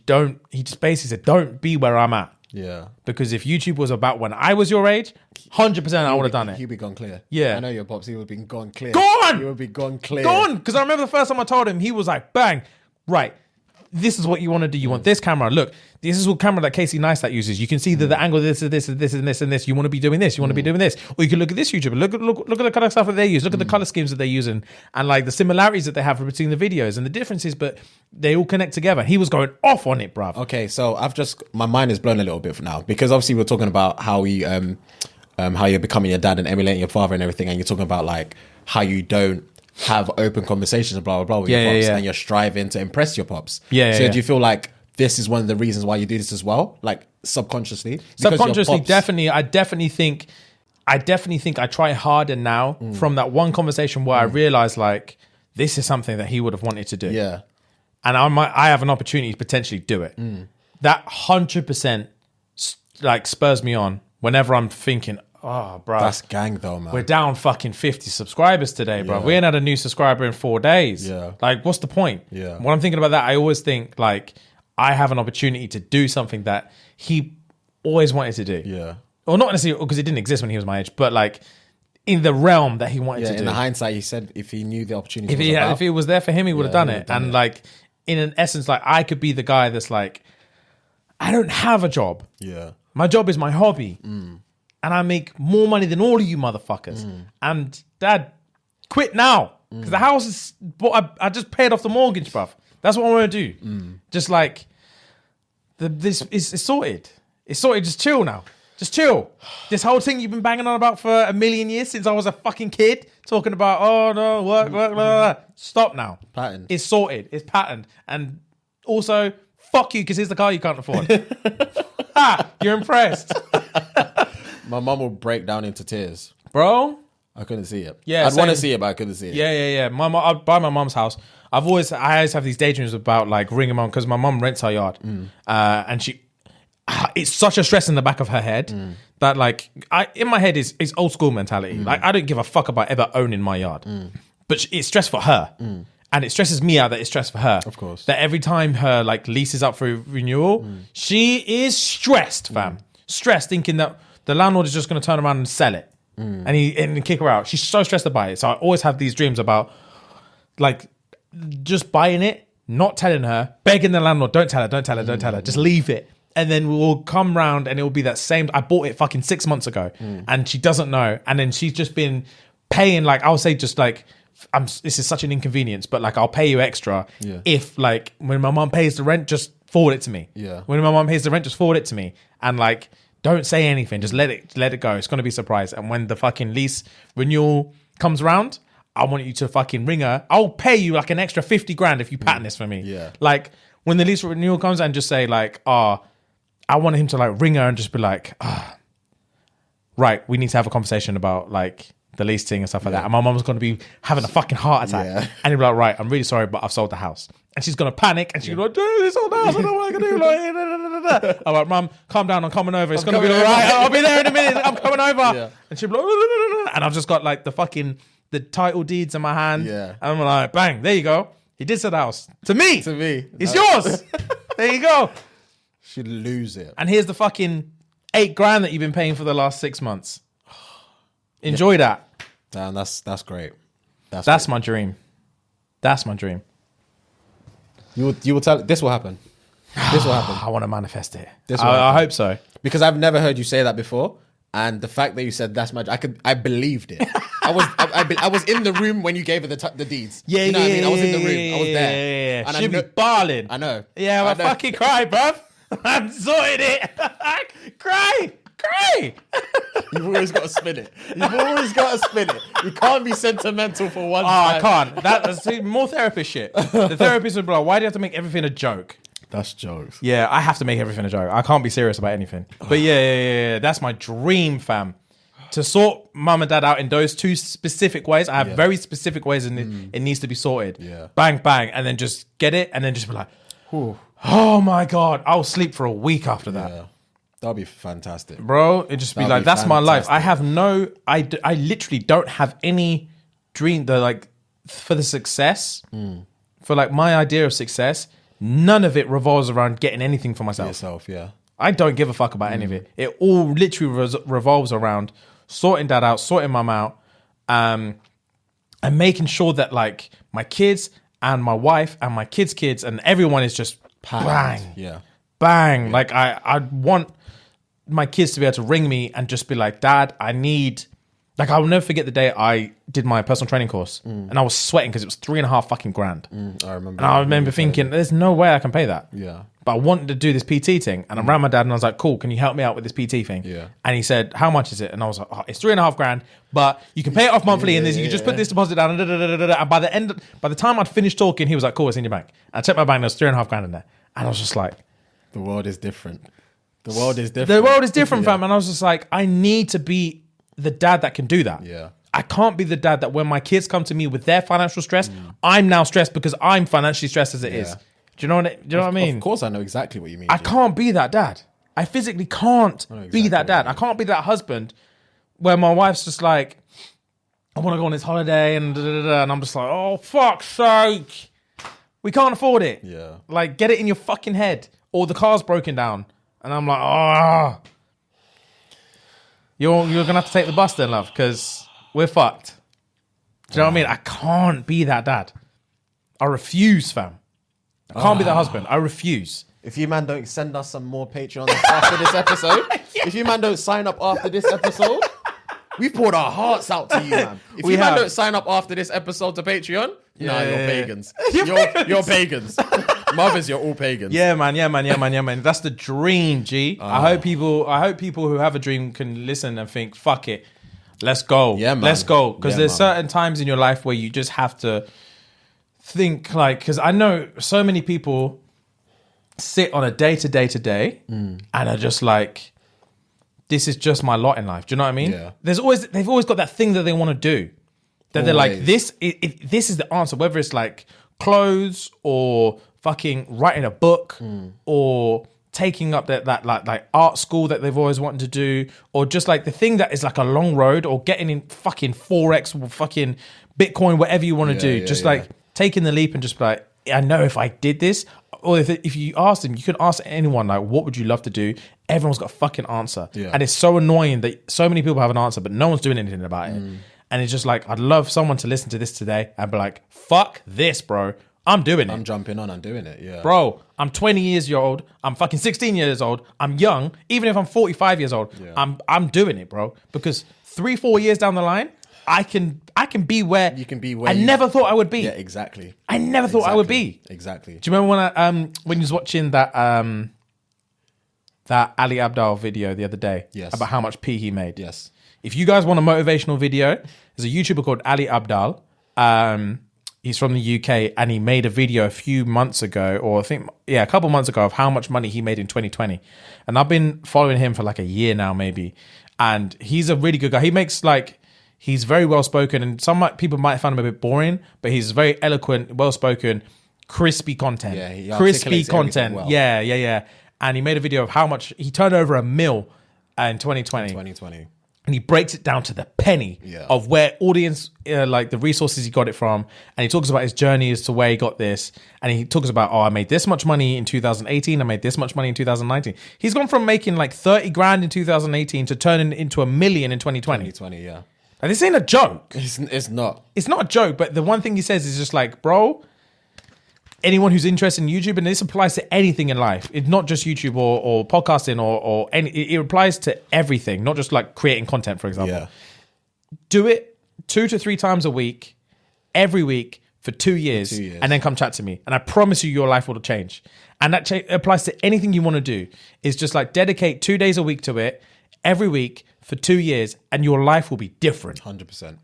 just basically said, don't be where I'm at. Yeah. Because if YouTube was about when I was your age, 100% I would have done it. He'd be gone clear. Yeah. I know your pops, he would have been gone clear. Gone! He would be gone clear. Gone! Because I remember the first time I told him, he was like, bang, right, this is what you want to do. You want this camera. Look, this is what camera that Casey Neistat uses. You can see that the angle of this is this and this and this and this. You want to be doing this. You want to be doing this. Or you can look at this YouTuber. Look at the kind of stuff that they use. Look at the color schemes that they're using, and like the similarities that they have between the videos and the differences, but they all connect together. He was going off on it, bruv. Okay, so my mind is blown a little bit for now, because obviously we're talking about how you're becoming your dad and emulating your father and everything, and you're talking about like how you don't have open conversations and blah blah blah with your pops, and you're striving to impress your pops. Do you feel like this is one of the reasons why you do this as well, like subconsciously? Definitely. I definitely think I try harder now from that one conversation where I realized like this is something that he would have wanted to do. Yeah. And I have an opportunity to potentially do it. That 100% like spurs me on whenever I'm thinking, oh, bro. That's gang though, man. We're down fucking 50 subscribers today, bro. We ain't had a new subscriber in 4 days. Yeah. Like, what's the point? Yeah. When I'm thinking about that, I always think like I have an opportunity to do something that he always wanted to do. Yeah. Or not necessarily because it didn't exist when he was my age, but like in the realm that he wanted to do. In the hindsight, he said if he knew the opportunity if it was there for him, he would have done it. And like, in an essence, like I could be the guy that's like, I don't have a job. Yeah. My job is my hobby. And I make more money than all of you motherfuckers. And dad, quit now. Because the house is, I just paid off the mortgage, bruv. That's what I want to do. Just like, this is sorted. It's sorted. Just chill now. Just chill. This whole thing you've been banging on about for a million years since I was a fucking kid, talking about, oh no, work, blah, blah. Stop now. Patterned. It's sorted. It's patterned. And also, fuck you, because here's the car you can't afford. You're impressed. My mum will break down into tears. Bro. I couldn't see it. Yeah, I'd want to see it, but I couldn't see it. Yeah. I'd buy my mum's house. I always have these daydreams about like ringing mum, because my mum rents her yard. And it's such a stress in the back of her head that like in my head is old school mentality. Like I don't give a fuck about ever owning my yard, but it's stress for her, and it stresses me out that it's stress for her. Of course, that every time her like lease is up for renewal, she is stressed, fam. Stressed, thinking that the landlord is just going to turn around and sell it, and kick her out. She's so stressed about it. So I always have these dreams about like just buying it, not telling her, begging the landlord, don't tell her, just leave it. And then we'll come round and it will be that same, I bought it fucking 6 months ago and she doesn't know. And then she's just been paying like, I'll say just like this is such an inconvenience, but like I'll pay you extra Yeah. if like when my mum pays the rent, just forward it to me. Yeah. When my mum pays the rent, just forward it to me. And like, don't say anything. Just let it go. It's gonna be a surprise. And when the fucking lease renewal comes around, I want you to fucking ring her. I'll pay you like an extra 50 grand if you pattern this for me. Yeah. Like when the lease renewal comes and just say like, I want him to like ring her and just be like, right, we need to have a conversation about like the lease thing and stuff like that. And my mum's going to be having a fucking heart attack. Yeah. And he'll be like, right, I'm really sorry, but I've sold the house. And she's going to panic and she's going to be like, dude, it's sold the house. I don't know what I can do. Like, I'm like, mum, calm down. I'm coming over. It's going to be all right. I'll be there in a minute. I'm coming over. Yeah. And she'll be like, and I've just got like the title deeds in my hand. Yeah. And I'm like, bang, there you go. He did sell the house. To me. To me. It's yours. There you go. She'd lose it. And here's the fucking 8 grand that you've been paying for the last 6 months. Enjoy that. Damn, that's great. That's great. my dream. That's my dream. You will tell. This will happen. This will happen. I want to manifest it. I hope so. Because I've never heard you say that before, and the fact that you said that's my, I believed it. I was in the room when you gave her the deeds. Yeah, you know yeah, what I mean. I was in the yeah, room. I was there. Yeah. And She'll I be barling. I know. Yeah, I I fucking cry, bruv. I'm sorted it. Cry. You've always got to spin it. You've always got to spin it. You can't be sentimental for one time. I can't. That's more therapist shit. The therapist would be like, why do you have to make everything a joke? That's jokes. Yeah, I have to make everything a joke. I can't be serious about anything. But yeah. That's my dream, fam. To sort mum and dad out in those 2 specific ways. I have very specific ways and it needs to be sorted. Yeah. Bang, bang. And then just get it and then just be like, oh my God. I'll sleep for a week after that. Yeah. That'll be fantastic. Bro, it just be That'll like, be that's my life. fantastic. I have I literally don't have any dream for the success, for like my idea of success, none of it revolves around getting anything for myself. Yourself, yeah. I don't give a fuck about any of it. It all literally revolves around sorting dad out, sorting mum out, and making sure that like my kids and my wife and my kids and everyone is just bang. Yeah. Bang. Yeah. Like I want my kids to be able to ring me and just be like, Dad, I need, like, I'll never forget the day I did my personal training course and I was sweating because it was 3.5 fucking grand. I remember. And I remember thinking, there's no way I can pay that. Yeah. But I wanted to do this PT thing. And I ran my dad and I was like, cool, can you help me out with this PT thing? Yeah. And he said, how much is it? And I was like, it's 3.5 grand, but you can pay it off monthly and you can just put this deposit down. And by the time I'd finished talking, he was like, cool, it's in your bank. And I checked my bank, there was 3.5 grand in there. And I was just like, the world is different. The world is different. The world is different, fam. And I was just like, I need to be the dad that can do that. Yeah. I can't be the dad that when my kids come to me with their financial stress, I'm now stressed because I'm financially stressed as it is. Do you know what I mean? Of course I know exactly what you mean. I can't be that dad. I physically can't be that dad. what I can't be that husband where my wife's just like, I want to go on this holiday and and I'm just like, oh, fuck's sake. We can't afford it. Yeah. Like, get it in your fucking head. Or the car's broken down. And I'm like, oh. You're going to have to take the bus then, love, because we're fucked. Do you know what I mean? I can't be that dad. I refuse, fam. I can't be that husband. I refuse. If you man don't send us some more Patreons after this episode, if you man don't sign up after this episode, we've poured our hearts out to you, man. If you man don't sign up after this episode to Patreon, you're pagans. You're pagans. Mothers, you're all pagans. Yeah, man. That's the dream, G. I hope people who have a dream can listen and think, fuck it. Let's go. Yeah, man. Let's go. Because there's certain times in your life where you just have to think like, because I know so many people sit on a day and are just like, this is just my lot in life. Do you know what I mean? Yeah. They've always got that thing that they want to do. That they're like, this is the answer. Whether it's like clothes or fucking writing a book or taking up that like art school that they've always wanted to do, or just like the thing that is like a long road, or getting in fucking Forex or fucking Bitcoin, whatever you want to do. Just like taking the leap and just be like, I know if I did this, or if you ask them, you could ask anyone like, what would you love to do? Everyone's got a fucking answer. Yeah. And it's so annoying that so many people have an answer, but no one's doing anything about it. And it's just like, I'd love someone to listen to this today and be like, fuck this, bro. I'm doing it. I'm jumping on and doing it, yeah. Bro, I'm 20 years old. I'm fucking 16 years old. I'm young. Even if I'm 45 years old, I'm doing it, bro. Because 3-4 years down the line, I can be where You can be where I you- never thought I would be. Yeah, exactly. I never thought I would be. Exactly. Do you remember when you was watching that Ali Abdaal video the other day? Yes. About how much pee he made. Yes. If you guys want a motivational video, there's a YouTuber called Ali Abdaal. He's from the UK and he made a video a few months ago, or I think, a couple months ago, of how much money he made in 2020. And I've been following him for like a year now, maybe. And he's a really good guy. He makes he's very well spoken, and people might find him a bit boring, but he's very eloquent, well spoken, crispy content. Yeah, he crispy articulates everything content. well. Yeah. And he made a video of how much he turned over $1 million in 2020. 2020. And he breaks it down to the penny of where audience, the resources he got it from. And he talks about his journey as to where he got this. And he talks about, I made this much money in 2018. I made this much money in 2019. He's gone from making like 30 grand in 2018 to turning into $1 million in 2020. 2020, yeah. And this ain't a joke. It's not. It's not a joke. But the one thing he says is just like, bro, anyone who's interested in YouTube, and this applies to anything in life. It's not just YouTube or podcasting or any. It applies to everything, not just like creating content, for example. Yeah. Do it 2 to 3 times a week, every week for 2 years, 2 years. and then come chat to me. And I promise you, your life will change. And that applies to anything you want to do. Is just like dedicate 2 days a week to it every week for 2 years, and your life will be different. 100%.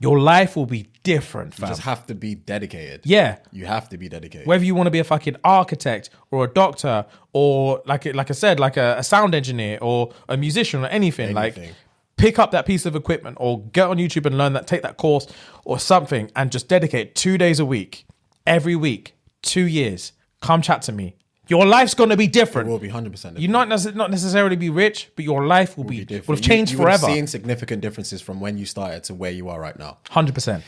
Your life will be different, fam. You just have to be dedicated. Yeah. You have to be dedicated. Whether you want to be a fucking architect or a doctor or like I said, like a sound engineer or a musician or anything. Like pick up that piece of equipment or get on YouTube and learn that, take that course or something, and just dedicate 2 days a week, every week, 2 years. Come chat to me. Your life's going to be different. It will be 100% different. You not necessarily be rich, but your life will be different. will have changed you forever. You've seen significant differences from when you started to where you are right now. 100%.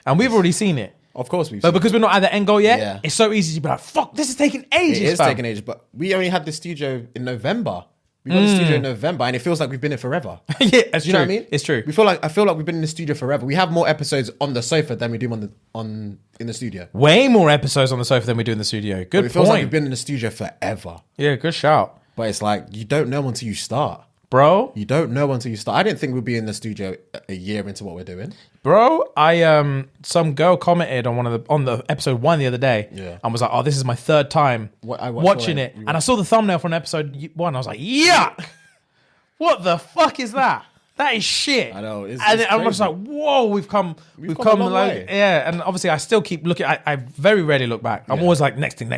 And we've already seen it. Of course we've But seen because we're not at the end goal yet, Yeah. it's so easy to be like, fuck, this is taking ages, it is fam. taking ages, but we only had the studio in November. We got the studio in November, and it feels like we've been in forever. Yeah, it's Do you know true. what I mean? It's true. I feel like we've been in the studio forever. We have more episodes on the sofa than we do in the studio. Way more episodes on the sofa than we do in the studio. Good But it feels like we've point. been in the studio forever. Yeah, good shout. But it's like you don't know until you start. Bro, You don't know until you start. I didn't think we'd be in the studio a year into what we're doing. I some girl commented on the episode 1 the other day, Yeah. and was like, "Oh, this is my 3rd time I watched watching it. it," and I saw the thumbnail from episode 1. I was like, "Yuck! What the fuck is that? That is shit." I know, it's and I was crazy. like, "Whoa, we've come come a long like, way. yeah." And obviously, I still keep looking. I very rarely look back. I'm always like, next thing.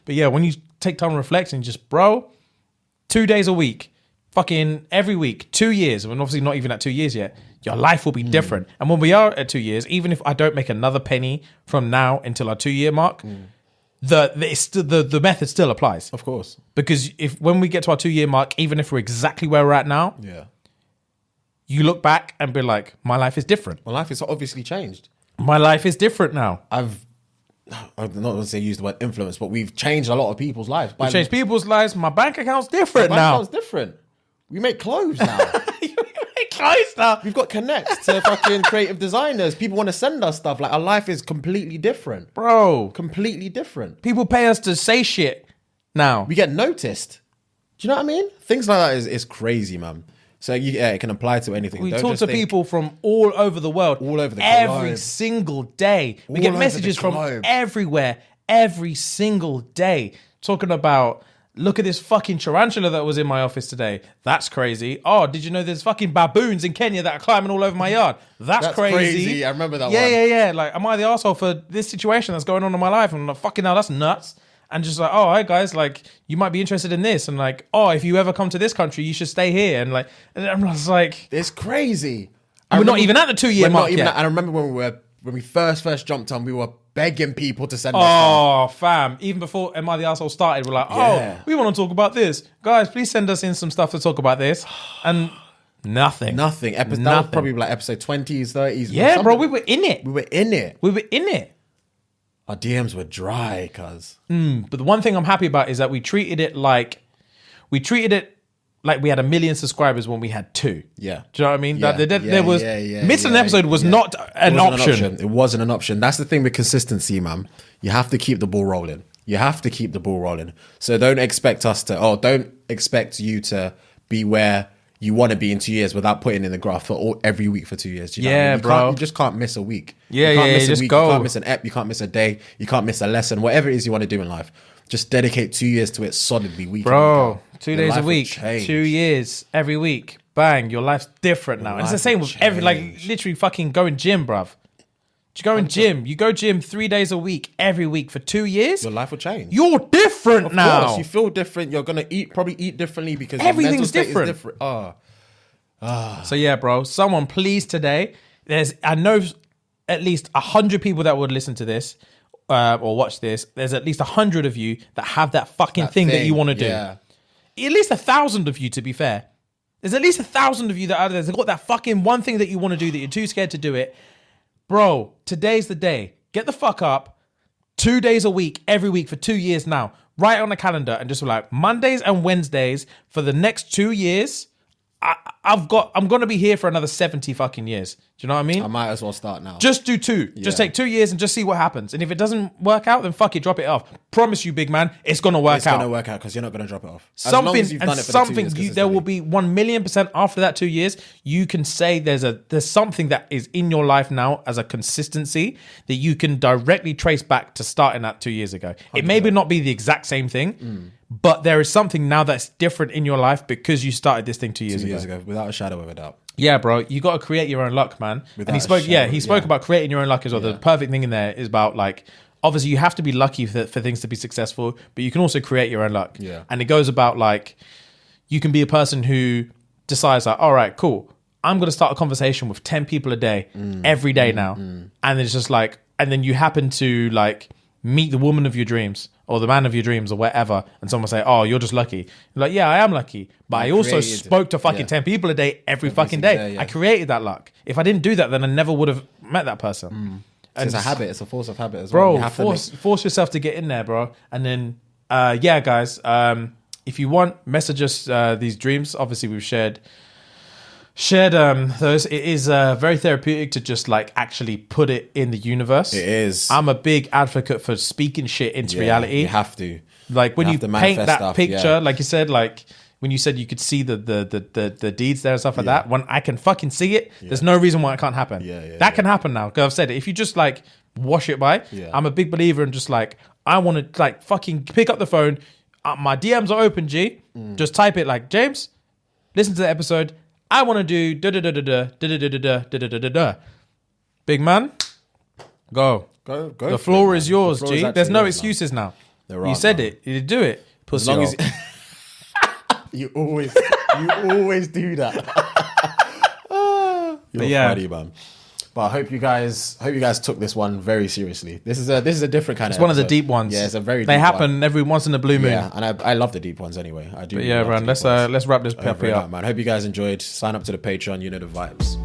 But yeah, when you take time to reflect and just, bro, 2 days a week. Fucking every week, 2 years, and obviously not even at 2 years yet, your life will be different. And when we are at 2 years, even if I don't make another penny from now until our 2 year mark, the method still applies. Of course. Because when we get to our 2 year mark, even if we're exactly where we're at now, Yeah. you look back and be like, my life is different. My life has obviously changed. My life is different now. I'm not going to say use the word influence, but we've changed a lot of people's lives. We changed people's lives. My bank account's different My now. account's different. We make clothes now. Close now. We've got connects to fucking creative designers. People want to send us stuff. Like our life is completely different. Bro, Completely different. people pay us to say shit now. We get noticed. Do you know what I mean? Things like that is crazy, man. So it can apply to anything. We Don't talk just to think- people from all over the world. All over the every globe. single day. We All get over messages the from globe. everywhere, every single day, talking about, look at this fucking tarantula that was in my office today. That's crazy. Oh, did you know there's fucking baboons in Kenya that are climbing all over my yard? That's crazy. I remember that yeah, one. Yeah. Like, am I the asshole for this situation that's going on in my life? And I'm like, fucking hell, that's nuts. And just like, oh, hi guys, like, you might be interested in this. And like, oh, if you ever come to this country, you should stay here. And like, and I'm just like, It's crazy. we're not even at the 2 year We're mark not even yet. at- I remember when we first jumped on, we were begging people to send us Oh, fam. Even before Am I the Arsehole started, we're like, Yeah. oh, we want to talk about this. Guys, please send us in some stuff to talk about this. And nothing. nothing. That was Nothing. probably like episode 20s, 30s. Yeah, bro, something. we were in it. We were in it. We were in it. Our DMs were dry, cuz. But the one thing I'm happy about is that we treated it like we had 1 million subscribers when we had 2. Yeah. Do you know what I mean? Yeah, There was missing an yeah, episode was yeah. not an option. It wasn't an option. That's the thing with consistency, man. You have to keep the ball rolling. So don't expect you to be where you want to be in 2 years without putting in the graft for every week for 2 years. Do you know Yeah, what I mean? bro. You just can't miss a week. Yeah, you can't yeah, miss a just week. go. You can't miss an ep. You can't miss a day. You can't miss a lesson. Whatever it is you want to do in life, just dedicate 2 years to it solidly. Week, Bro, in, 2 Your days a life will week, change. 2 years every week. Bang, your life's different now. And it's the life same will with every, like, change. literally fucking going gym, bruv. You go in gym. You go gym 3 days a week, every week for 2 years. Your life will change. You're different Of now. course, you feel different. You're gonna probably eat differently because Everything's your mental state different. is different. So yeah, bro, someone please today. I know at least 100 people that would listen to this or watch this. There's at least 100 of you that have that fucking thing that you want to do. Yeah. At least 1,000 of you, to be fair. There's at least 1,000 of you that are there. They've got that fucking one thing that you want to do that you're too scared to do it. Bro, today's the day. Get the fuck up. 2 days a week, every week for 2 years now. Write it on the calendar and just be like, Mondays and Wednesdays for the next 2 years. I'm gonna be here for another 70 fucking years. Do you know what I mean? I might as well start now. Just do 2. Just take 2 years and just see what happens. And if it doesn't work out, then fuck it, drop it off. Promise you, big man, it's gonna work out. It's gonna work out because you're not gonna drop it off. As Something long as you've done it for the 2 years there will be 1,000,000% after that 2 years. You can say there's something that is in your life now as a consistency that you can directly trace back to starting that 2 years ago. 100%. It may not be the exact same thing, but there is something now that's different in your life because you started this thing 2 years ago. Without a shadow of a doubt. Yeah, bro, you got to create your own luck, man. And he spoke, about creating your own luck as well. The perfect thing in there is about, like, obviously you have to be lucky for things to be successful, but you can also create your own luck. Yeah. And it goes about, like, you can be a person who decides, like, all right, cool, I'm going to start a conversation with 10 people a day, every day now. And it's just like, and then you happen to, like, meet the woman of your dreams or the man of your dreams or whatever, and someone say, oh, you're just lucky. You're like, yeah, I am lucky, but I also spoke to fucking 10 people a day every fucking day. I created that luck. If I didn't do that, then I never would have met that person. And it's a habit. It's a force of habit as bro, well. Force yourself to get in there, bro. And then, yeah, guys, if you want, message us these dreams. Obviously, we've shared those. It is very therapeutic to just, like, actually put it in the universe. It is. I'm a big advocate for speaking shit into reality. You have to. Like, when you paint that stuff, picture, like you said, like when you said you could see the deeds there and stuff like that, when I can fucking see it, there's no reason why it can't happen. That can happen now. Because I've said it. If you just, like, wash it by, I'm a big believer in just, like, I want to, like, fucking pick up the phone. My DMs are open, G. Just type it like, James, listen to the episode. I want to do da-da-da-da-da-da-da-da-da-da-da-da-da. Big man, go. The floor is yours, G. There's no excuses now. You said it. You do it. As long as you always do that. You're funny, man. But I hope you guys took this one very seriously. This is a different kind of. It's one of the deep ones. Yeah, it's a very. They deep happen one. every once in a blue moon. Yeah, and I love the deep ones anyway. I do. But yeah, man. Let's wrap this puppy up, man. Hope you guys enjoyed. Sign up to the Patreon. You know the vibes.